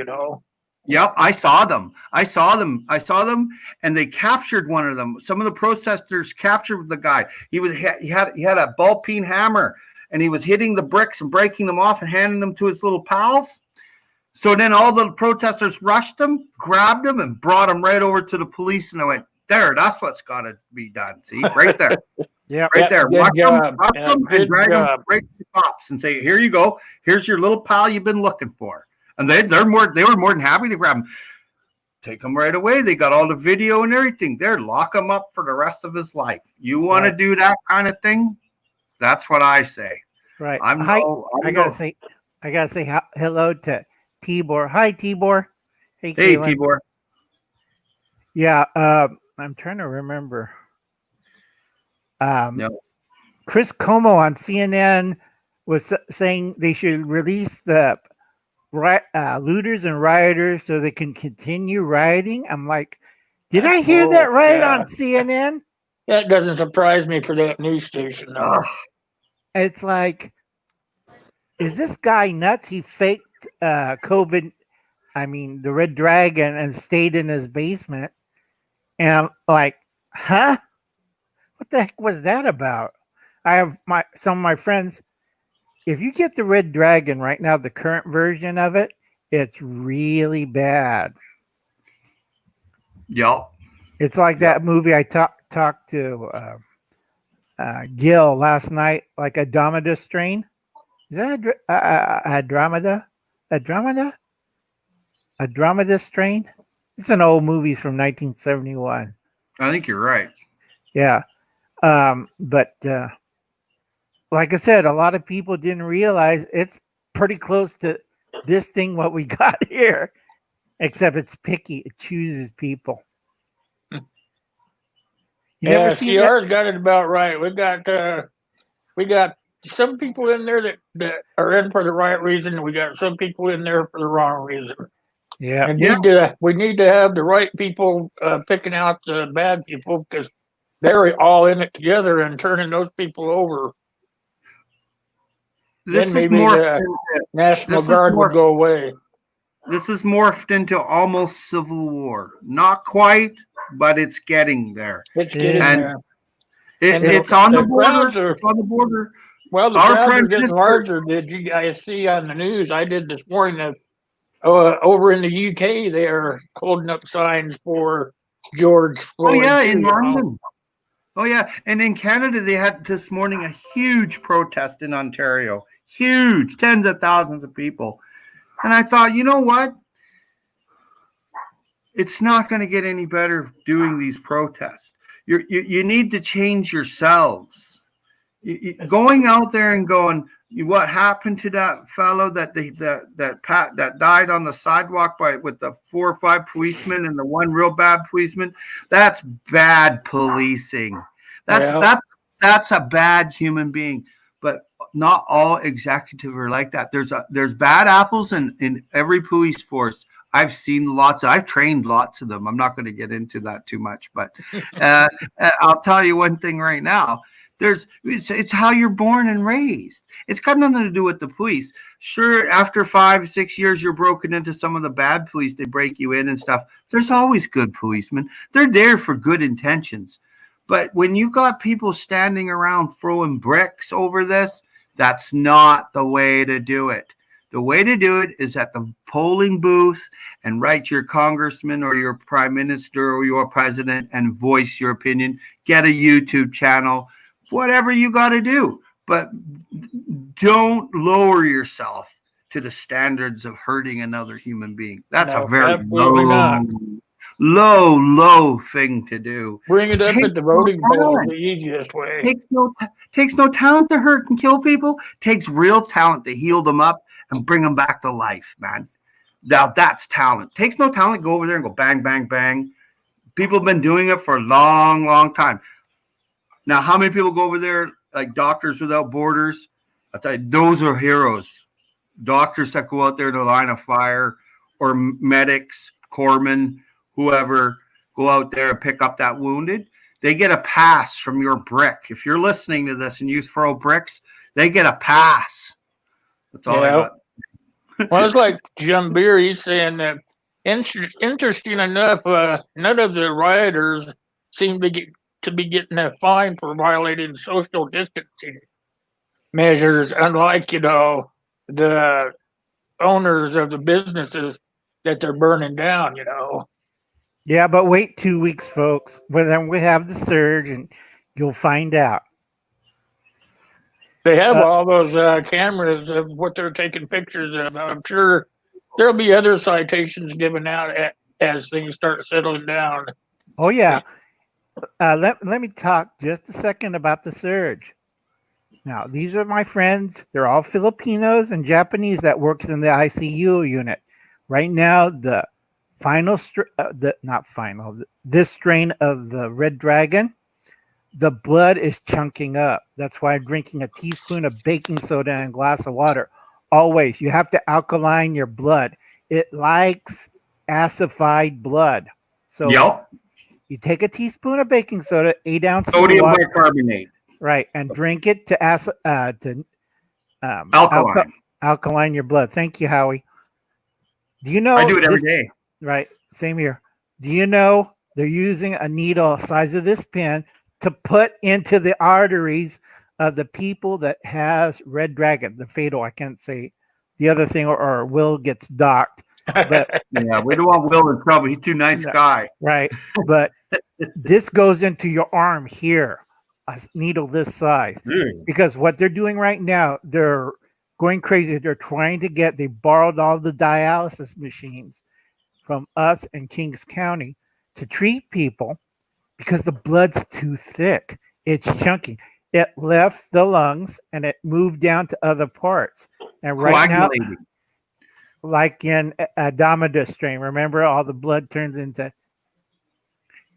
Yep, I saw them, and they captured one of them. Some of the protesters captured the guy. He had a ball peen hammer, and he was hitting the bricks and breaking them off and handing them to his little pals. So then all the protesters rushed him, grabbed him, and brought him right over to the police. And I went, there, that's what's got to be done. See, right there. yeah, Right there. Good Rush job. them Yeah, and good drag them job. right to the cops and say, here you go. Here's your little pal you've been looking for. And they were more than happy to grab him. Take him right away. They got all the video and everything there. Lock him up for the rest of his life. You want to do that kind of thing? That's what I say. right. I I gotta say hello to Tibor. Hi, Tibor. Hey, Hey, Kaylin. Tibor. Yeah, I'm trying to remember. No. Chris Como on CNN was saying they should release the looters and rioters so they can continue rioting. I'm like, did I hear that right on CNN? That doesn't surprise me for that news station. No. It's like, is this guy nuts? He faked COVID. I mean, the Red Dragon and stayed in his basement. And I'm like, huh? What the heck was that about? I have some of my friends. If you get the Red Dragon right now, the current version of it, it's really bad. Yep. It's like that movie I talked to Gil last night, like Andromeda Strain. Is that Andromeda? Andromeda Strain? It's an old movie from 1971. I think you're right. Yeah. But like I said, a lot of people didn't realize it's pretty close to this thing, what we got here, except it's picky. It chooses people. Yeah, CR's got it about right. We got some people in there that are in for the right reason, and we got some people in there for the wrong reason. Yeah, and we need to have the right people picking out the bad people, because they're all in it together and turning those people over. Then maybe the National Guard would go away. This is morphed into almost civil war. Not quite, but it's getting there. It's getting there. It's on the border. It's on the border. Well, the crowds are getting larger. Did you guys see on the news? I did this morning that over in the UK, they are holding up signs for George Floyd. Oh, yeah, in London. Oh, yeah. And in Canada, they had this morning a huge protest in Ontario. Huge. Tens of thousands of people. And I thought, you know what? It's not going to get any better doing these protests. You need to change yourselves. Going out there and going, what happened to that fellow that died on the sidewalk with the 4 or 5 policemen and the one real bad policeman? That's bad policing. That's a bad human being. But not all executives are like that. There's bad apples in every police force. I've seen I've trained lots of them. I'm not going to get into that too much, but I'll tell you one thing right now. It's how you're born and raised. It's got nothing to do with the police. Sure, after 5, 6 years, you're broken into some of the bad police. They break you in and stuff. There's always good policemen. They're there for good intentions. But when you got people standing around throwing bricks over this, that's not the way to do it. The way to do it is at the polling booth and write your congressman or your prime minister or your president and voice your opinion. Get a YouTube channel, whatever you got to do. But don't lower yourself to the standards of hurting another human being. That's a very low thing to do. Bring it up at the voting poll is the easiest way. Takes no talent to hurt and kill people. Takes real talent to heal them up and bring them back to life, man. Now that's talent. Takes no talent to go over there and go bang, bang, bang. People have been doing it for a long, long time. Now, how many people go over there like Doctors Without Borders? I'll tell you, those are heroes. Doctors that go out there in the line of fire, or medics, corpsmen, whoever, go out there and pick up that wounded. They get a pass from your brick. If you're listening to this and you throw bricks, they get a pass. That's all I got. Well, it's like Jim Beer. He's saying that interesting enough, none of the rioters seem to be getting a fine for violating social distancing measures, unlike, the owners of the businesses that they're burning down, Yeah, but wait 2 weeks, folks. Well, then we have the surge, and you'll find out. They have all those cameras of what they're taking pictures of. I'm sure there'll be other citations given out as things start settling down. Oh, yeah. Let me talk just a second about the surge. Now, these are my friends. They're all Filipinos and Japanese that works in the ICU unit. Right now, the this strain of the red dragon, the blood is chunking up. That's why I'm drinking a teaspoon of baking soda and a glass of water. Always, you have to alkaline your blood. It likes acidified blood. So Yep. you take a teaspoon of baking soda, 8 ounces of Sodium water, bicarbonate. right, and drink it to Alkaline. alkaline your blood. Thank you, Howie. Do you know I do it every this- day. Right, same here. Do you know they're using a needle size of this pin to put into the arteries of the people that has red dragon, the fatal? I can't say the other thing, or Will gets docked. But Yeah, we don't want Will in trouble. He's too nice No. guy. right, but this goes into your arm here, a needle this size. Because what they're doing right now, they're going crazy. They're trying to get. They borrowed all the dialysis machines from us in Kings County to treat people because the blood's too thick. It's chunking. It left the lungs and it moved down to other parts. And right now, Coagulating. like in a Damodar strain, remember all the blood turns into,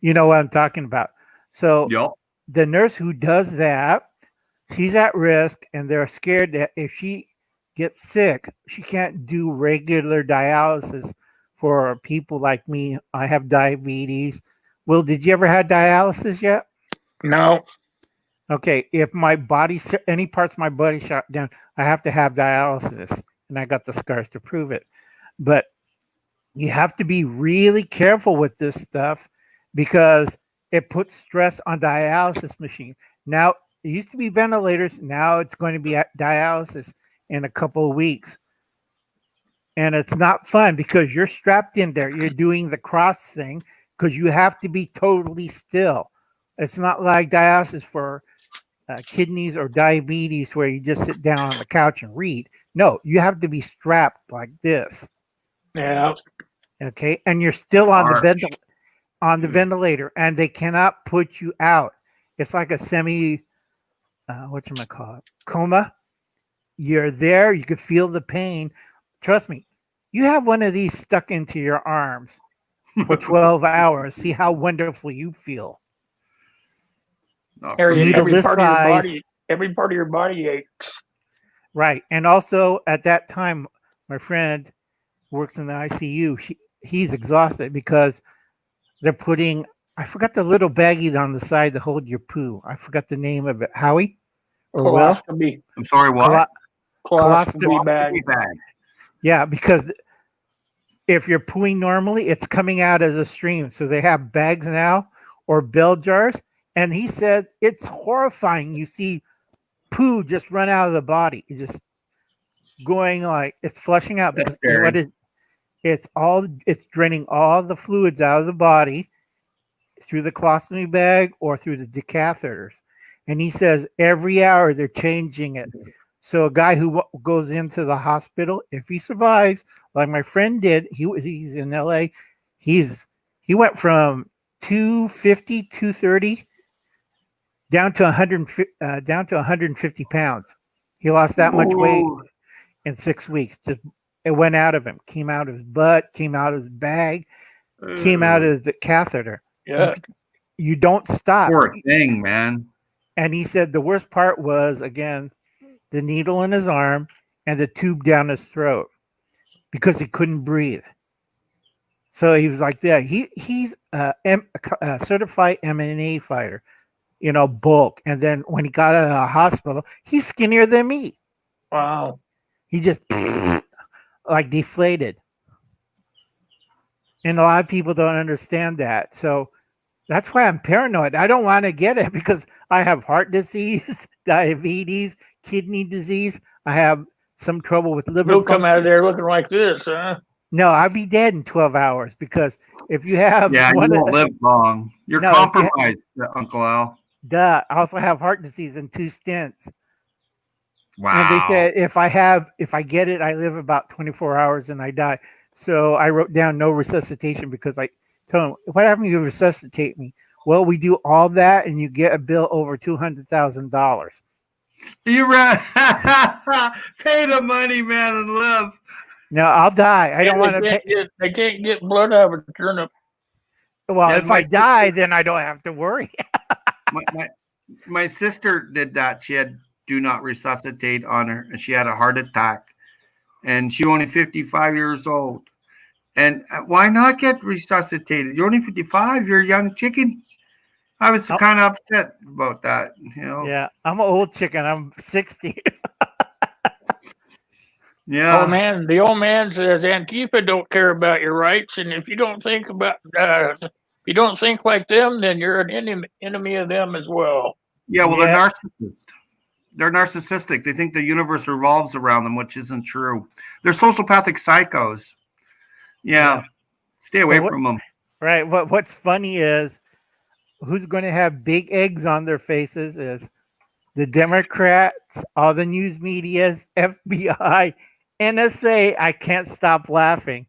you know what I'm talking about. So Yep. the nurse who does that, she's at risk, and they're scared that if she gets sick, she can't do regular dialysis for people like me. I have diabetes. Will, did you ever have dialysis yet? No. Okay, if my body, any parts of my body shut down, I have to have dialysis, and I got the scars to prove it. But you have to be really careful with this stuff because it puts stress on dialysis machine. Now, it used to be ventilators. Now it's going to be at dialysis in a couple of weeks. And it's not fun because you're strapped in there. You're doing the cross thing because you have to be totally still. It's not like dialysis for kidneys or diabetes where you just sit down on the couch and read. No, you have to be strapped like this. Yeah. Okay, and you're still on Harsh. the ventilator, and they cannot put you out. It's like a semi, coma. You're there. You could feel the pain. Trust me, you have one of these stuck into your arms for 12 hours. See how wonderful you feel. Not Every, for me. Needle every this part of your size. body, every part of your body aches. Right. And also at that time, my friend works in the ICU. He's exhausted because they're putting, I forgot the little baggie on the side to hold your poo. I forgot the name of it. Howie? Or Will? Colostomy. I'm sorry, what? Colostomy bag. Bag. Yeah, because if you're pooing normally, it's coming out as a stream. So they have bags now or bell jars. And he said it's horrifying. You see poo just run out of the body. It's just going like it's flushing out because That's scary. what is it's draining all the fluids out of the body through the colostomy bag or through the decatheters. And he says every hour they're changing it. So a guy who goes into the hospital, if he survives, like my friend did, he's in LA. He went from 250, 230 down to 150 pounds. He lost that much weight Ooh. in 6 weeks. Just it went out of him, came out of his butt, came out of his bag, came out of the catheter. Yeah. You don't stop. Poor thing, man. And he said the worst part was, again, the needle in his arm and the tube down his throat because he couldn't breathe. So he was like that. He's a certified MMA fighter, bulk. And then when he got out of the hospital, he's skinnier than me. Wow. He just like deflated. And a lot of people don't understand that. So that's why I'm paranoid. I don't want to get it because I have heart disease, diabetes, kidney disease. I have some trouble with liver You'll come out of function. there looking like this, huh? No, I'll be dead in 12 hours because if you have Yeah, you one won't live long. You're No, if you ha- compromised, Uncle Al. I also have heart disease and 2 stents. Wow. And they said if I get it, I live about 24 hours and I die. So I wrote down no resuscitation because I told them, what happened if you resuscitate me? Well, we do all that and you get a bill over $200,000. You ran. Pay the money, man, and live. No, I'll die. I don't want to pay. They can't get blood out of a turnip. Well, Yeah, if I die, then I don't have to worry. My sister did that. She had do not resuscitate on her, and she had a heart attack, and she only 55 years old. And why not get resuscitated? You're only 55. You're a young chicken. I was kind of upset about that. You know. Yeah, I'm an old chicken. I'm 60. Yeah. Oh man, the old man says Antifa don't care about your rights, and if you don't think like them, then you're an enemy of them as well. Yeah. Well, they're narcissists. They're narcissistic. They think the universe revolves around them, which isn't true. They're sociopathic psychos. Yeah. Stay away from them. Right. What's funny is who's going to have big eggs on their faces is the Democrats, all the news medias, FBI, NSA. I can't stop laughing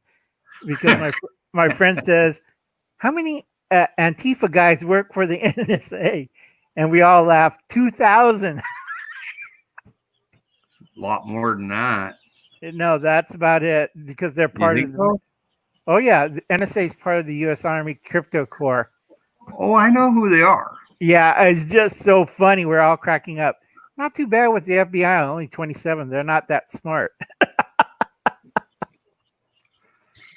because my friend says, how many Antifa guys work for the NSA? And we all laugh. 2,000. A lot more than that. No, that's about it because they're part of the. Oh, yeah. The NSA is part of the U.S. Army Crypto Corps. Oh, I know who they are. Yeah, it's just so funny. We're all cracking up. Not too bad with the FBI, only 27. They're not that smart.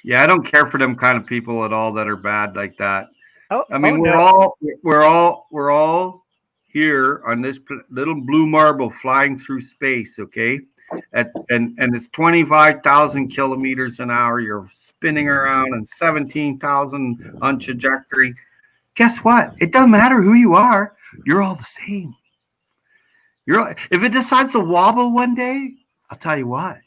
Yeah, I don't care for them kind of people at all that are bad like that. Oh, I mean, no. we're all here on this little blue marble flying through space, okay? And it's 25,000 kilometers an hour. You're spinning around and 17,000 on trajectory. Guess what? It doesn't matter who you are. You're all the same. If it decides to wobble one day, I'll tell you what.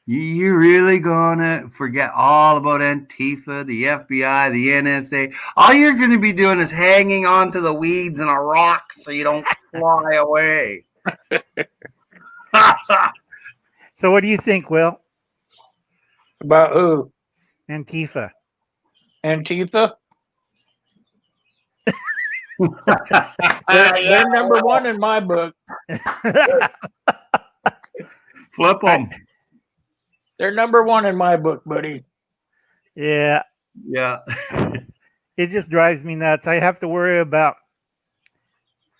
You're really gonna forget all about Antifa, the FBI, the NSA. All you're gonna be doing is hanging on to the weeds and a rock so you don't fly away. So what do you think, Will? About who? Antifa. Antifa? They're number one in my book. Flip them. They're number one in my book, buddy. Yeah. Yeah. It just drives me nuts. I have to worry about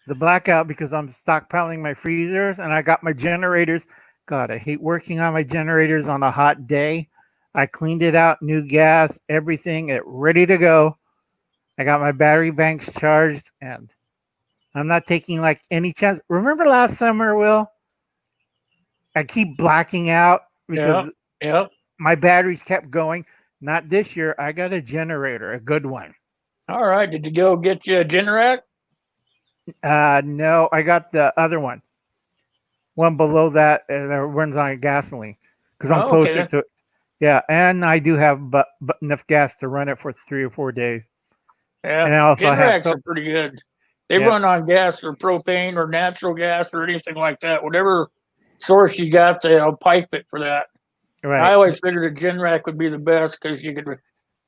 the blackout because I'm stockpiling my freezers and I got my generators. God, I hate working on my generators on a hot day. I cleaned it out, new gas, everything, it ready to go. I got my battery banks charged and I'm not taking like any chance. Remember last summer, Will? I keep blacking out because my batteries kept going. Not this year. I got a generator, a good one. All right. Did you go get you a Generac? No, I got the other one. One below that that runs on gasoline because I'm closer to it. Yeah, and I do have but enough gas to run it for 3 or 4 days. Yeah, and also Generacs are pretty good. They run on gas or propane or natural gas or anything like that. Whatever source you got, they'll pipe it for that. Right. I always figured a Generac would be the best because you could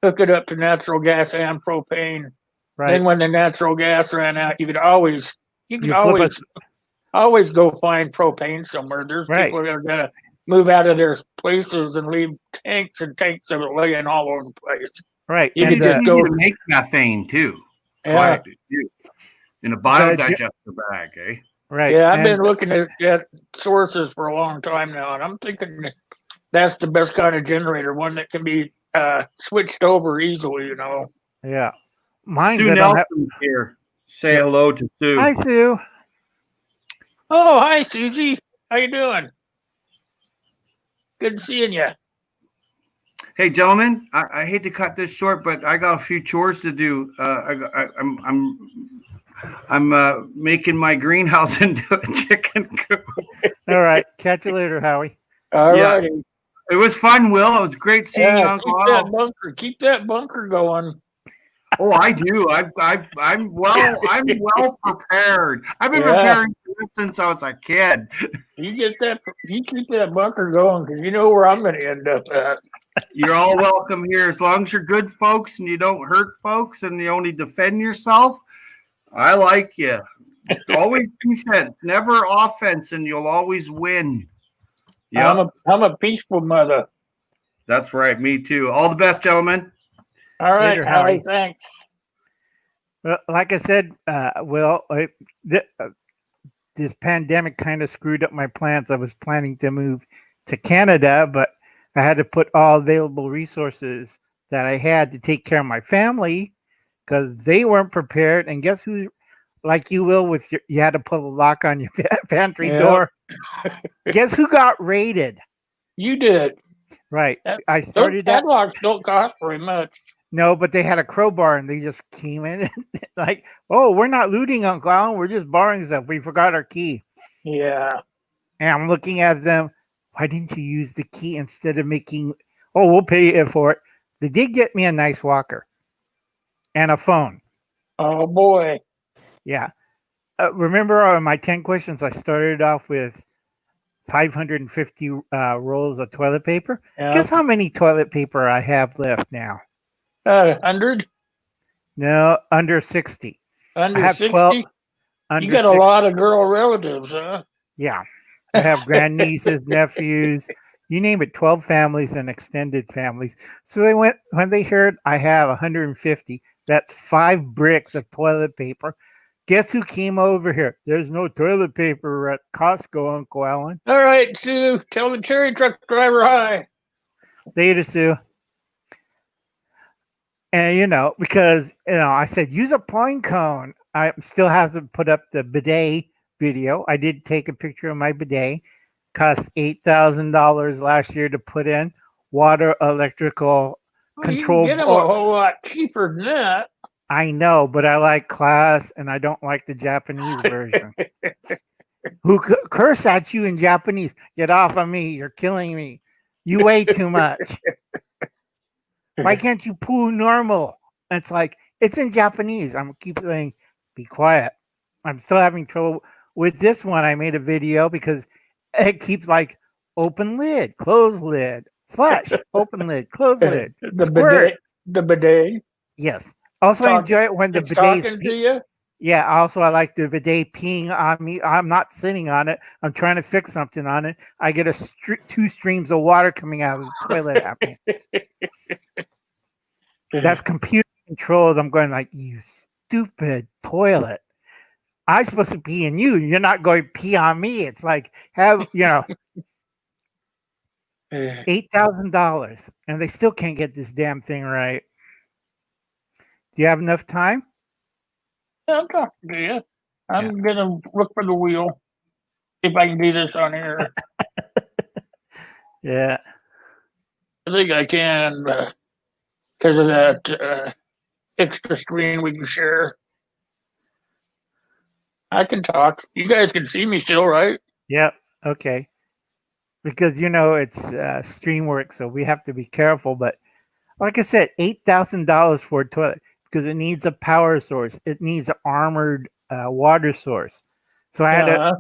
hook it up to natural gas and propane. Right. Then when the natural gas ran out, you could always go find propane somewhere. There's people that are gonna move out of their places and leave tanks and tanks of it laying all over the place. Right. You can just go to make methane too. Yeah. In a biodigester bag, eh? Right. Yeah, I've been looking at sources for a long time now, and I'm thinking that's the best kind of generator, one that can be switched over easily, you know. Yeah. Mine Sue Nelson here. Say hello to Sue. Hi, Sue. Oh, hi, Susie. How you doing? Good seeing you. Hey, gentlemen, I hate to cut this short, but I got a few chores to do. I'm making my greenhouse into a chicken coop. All right. Catch you later, Howie. All right. It was fun, Will. It was great seeing you, Uncle Al. Keep that bunker going. Oh, I do. I'm well prepared. I've been preparing for this since I was a kid. You keep that bunker going because you know where I'm going to end up at. You're all welcome here as long as you're good folks and you don't hurt folks and you only defend yourself. I like you. Always defense, never offense, and you'll always win. Yeah, I'm a peaceful mother. That's right. Me too. All the best, gentlemen. All right, Later, Howie. Howie. Thanks. Well, like I said, this pandemic kind of screwed up my plans. I was planning to move to Canada, but I had to put all available resources that I had to take care of my family because they weren't prepared. And guess who, like you will, you had to put a lock on your pantry Yep. door. Guess who got raided? You did. Right. That- I Those started that. padlocks don't cost very much. No, but they had a crowbar and they just came in like, oh, we're not looting, Uncle Alan. We're just borrowing stuff. We forgot our key. Yeah. And I'm looking at them. Why didn't you use the key instead of making? Oh, we'll pay you for it. They did get me a nice walker and a phone. Oh boy. Yeah. Remember on my 10 questions, I started off with 550 rolls of toilet paper. Yeah. Guess how many toilet paper I have left now? 100? No, under 60. Under I have 60? 12. Under You got 60. a lot of girl relatives, huh? Yeah. I have grandnieces, nephews, you name it, 12 families and extended families. So they went, when they heard I have 150, that's 5 bricks of toilet paper. Guess who came over here? There's no toilet paper at Costco, Uncle Alan. All right, Sue, tell the cherry truck driver hi. Later, Sue. And, because, I said, use a pine cone. I still haven't put up the bidet video. I did take a picture of my bidet. Cost $8,000 last year to put in. Water, electrical, control. You can get them a whole lot cheaper than that. I know, but I like class and I don't like the Japanese version. Who curse at you in Japanese? Get off of me. You're killing me. You weigh too much. Why can't you poo normal? It's like, it's in Japanese. I'm keep saying, be quiet. I'm still having trouble with this one. I made a video because it keeps like open lid, close lid, flush, open lid, close lid. The squirt. bidet. Yes. Also, I enjoy it when the It's bidet's talking to you. Yeah, also I like the bidet peeing on me. I'm not sitting on it. I'm trying to fix something on it. I get 2 streams of water coming out of the toilet at me. That's computer controlled. I'm going like, you stupid toilet. I'm supposed to pee in you. You're not going to pee on me. It's like, $8,000 and they still can't get this damn thing right. Do you have enough time? Yeah, I'm talking to you. I'm gonna look for the wheel. See if I can do this on here. Yeah. I think I can because of that extra screen we can share. I can talk. You guys can see me still, right? Yep. Okay. Because it's StreamWorks, so we have to be careful. But like I said, $8,000 for a toilet because it needs a power source. It needs an armored water source. So I had to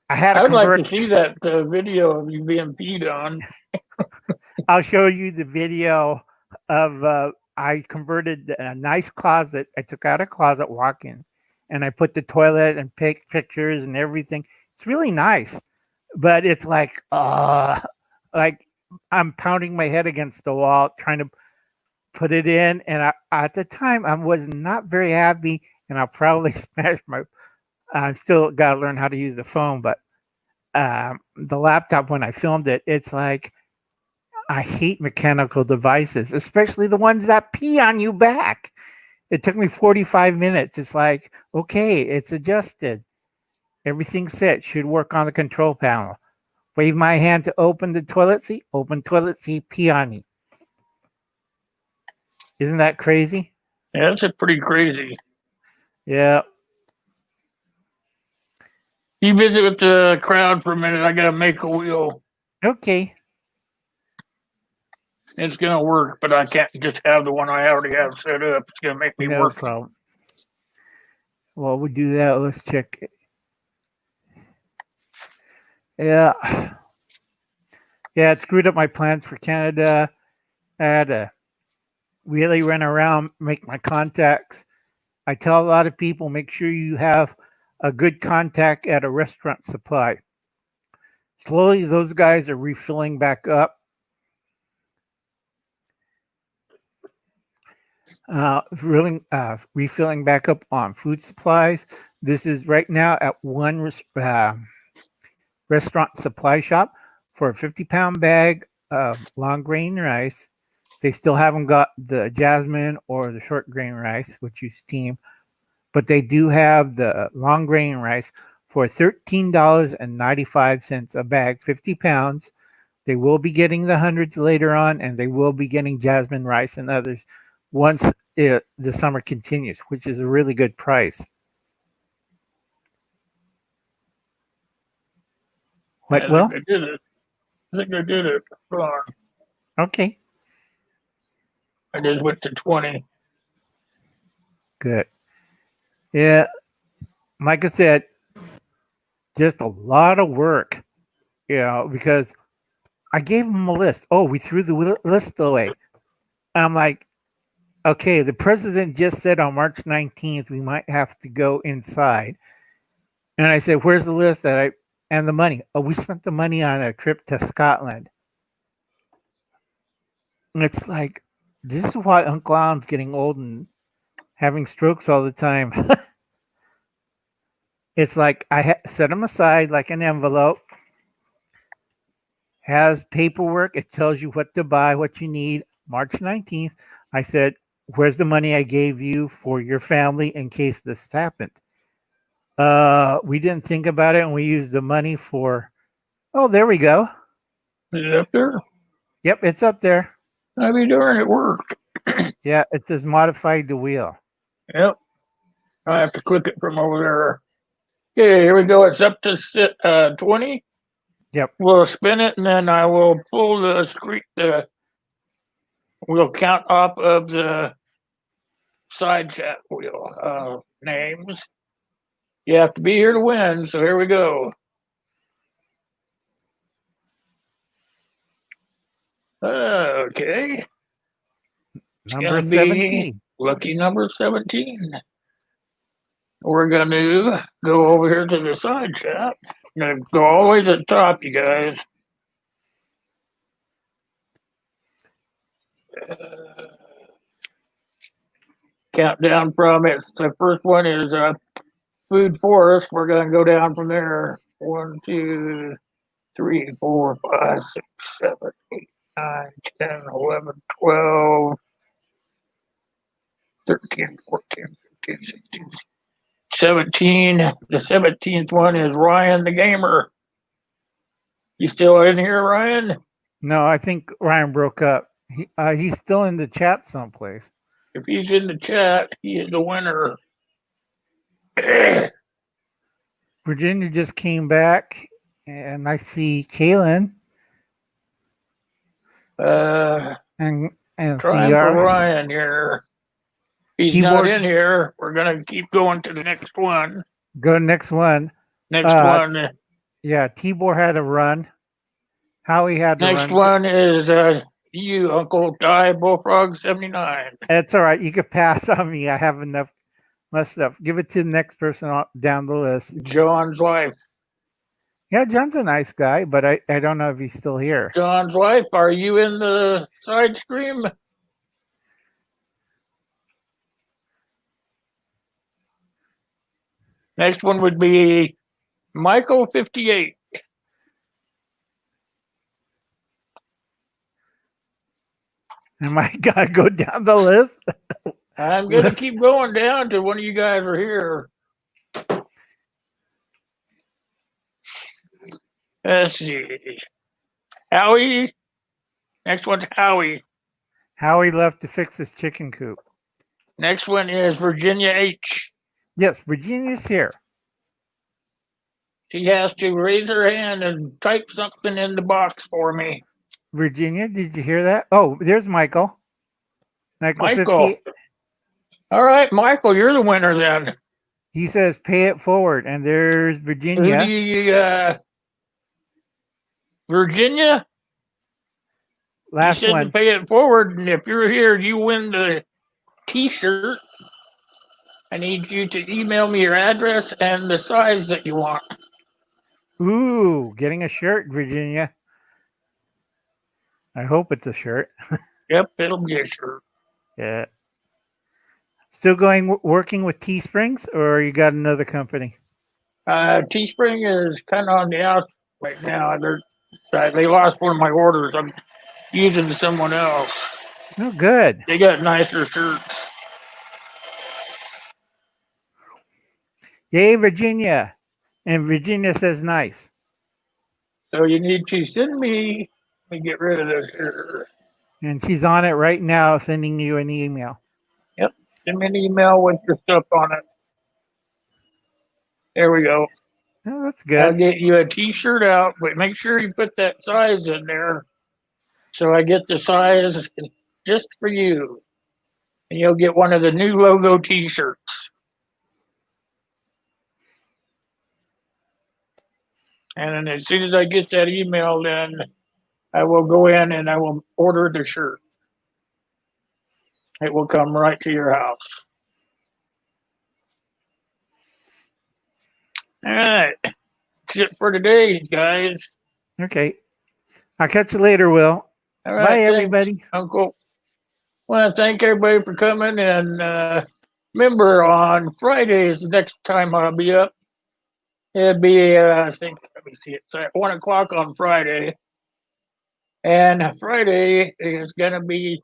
I'd like convert. to see that video of you being peed on. I'll show you the video of I converted a nice closet. I took out a closet walk-in, and I put the toilet and pictures and everything. It's really nice, but it's like I'm pounding my head against the wall trying to put it in. And at the time, I was not very happy, and I'll probably smash my. I've still got to learn how to use the phone, but the laptop when I filmed it, it's like I hate mechanical devices, especially the ones that pee on you back. It took me 45 minutes. It's like, okay, it's adjusted. Everything's set. Should work on the control panel. Wave my hand to open the toilet seat. Open toilet seat, pee on me. Isn't that crazy? Yeah, that's pretty crazy. Yeah. You visit with the crowd for a minute. I gotta make a wheel. Okay. It's gonna work, but I can't just have the one I already have set up. It's gonna make me No work. problem. Well, we'll do that. Let's check it. Yeah. Yeah, it screwed up my plans for Canada. I had to really run around, make my contacts. I tell a lot of people, make sure you have a good contact at a restaurant supply. Slowly, those guys are refilling back up. Refilling back up on food supplies. This is right now at one restaurant supply shop for a 50-pound bag of long grain rice. They still haven't got the jasmine or the short grain rice, which you steam, but they do have the long grain rice for $13.95 a bag, 50 pounds. They will be getting the hundreds later on, and they will be getting jasmine rice and others once the summer continues, which is a really good price. What, I Will? think I did it. I think I did it. Hold on. Okay, I just went to 20. good. Yeah, like I said, just a lot of work, because I gave them a list. Oh, we threw the list away. I'm like, okay, the president just said on March 19th we might have to go inside. And I said, where's the list and the money? Oh, we spent the money on a trip to Scotland. And it's like, this is why Uncle Alan's getting old and having strokes all the time. It's like I set them aside like an envelope, has paperwork. It tells you what to buy, what you need. March 19th, I said, where's the money I gave you for your family in case this happened? We didn't think about it, and we used the money for. Oh, there we go. Is it up there? Yep, it's up there. I mean, darn, it worked. Yeah, it says modified the wheel. Yep. I have to click it from over there. Okay, here we go. It's up to 20. Yep. We'll spin it, and then I will pull the screen. We'll count off of the side chat wheel names. You have to be here to win, so here we go. Okay. Number 17. Lucky number 17. We're going to go over here to the side chat. I'm going to go all the way to the top, you guys. Countdown from it. The first one is Food Forest. We're going to go down from there. 1, 2, 3, 4, 5, 6, 7, 8, 9, 10, 11, 12, 13, 14, 15, 16, 17. The 17th one is Ryan the Gamer. You still in here, Ryan? No, I think Ryan broke up. He's still in the chat someplace. If he's in the chat, he is the winner. Virginia just came back, and I see Kaylin and Trying CR. for Ryan here. He's Keyboard. not in here. We're going to keep going to the next one. Go to next one. Next one. Yeah, Tibor had a run. Howie had to Next run. one is you, Uncle Guy Bullfrog 79. It's all right. You could pass on me. I have enough stuff. Give it to the next person down the list. John's Life. Yeah, John's a nice guy, but I don't know if he's still here. John's Life, are you in the side stream? Next one would be Michael 58. Am I gotta go down the list? I'm going to keep going down till one of you guys are here. Let's see. Howie. Next one's Howie. Howie left to fix his chicken coop. Next one is Virginia H. Yes, Virginia's here. She has to raise her hand and type something in the box for me. Virginia, did you hear that? Oh, there's Michael. Michael. 50. All right, Michael, you're the winner then. He says pay it forward, and there's Virginia. Virginia? Last you said one. To pay it forward, and if you're here, you win the T-shirt. I need you to email me your address and the size that you want. Ooh, getting a shirt, Virginia. I hope it's a shirt. Yep, it'll be a shirt. Yeah. Still going working with Teesprings, or you got another company? Teespring is kind of on the out right now. They lost one of my orders. I'm using someone else. Oh, good. They got nicer shirts. Yay, Virginia. And Virginia says nice. So you need to send me. Let me get rid of this here. And she's on it right now, sending you an email. Yep. Send me an email with your stuff on it. There we go. Oh, that's I'll good. get you a t-shirt out, but make sure you put that size in there so I get the size just for you. And you'll get one of the new logo t-shirts. And then as soon as I get that email, then I will go in and I will order the shirt. It will come right to your house. All right. That's it for today, guys. Okay. I'll catch you later, Will. All Bye, right. Thanks, everybody. Uncle. Want to thank everybody for coming. And remember, on Fridays, the next time I'll be up, it'll be, I think, let me see, it's at 1 o'clock on Friday. And Friday is going to be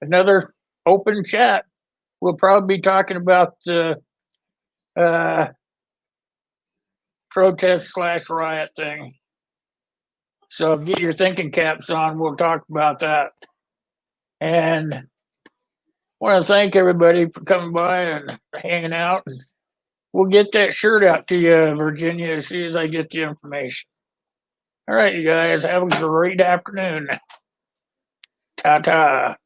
another open chat. We'll probably be talking about the protest/riot thing. So get your thinking caps on. We'll talk about that. And want to thank everybody for coming by and hanging out. We'll get that shirt out to you, Virginia, as soon as I get the information. All right, you guys, have a great afternoon. Ta-ta.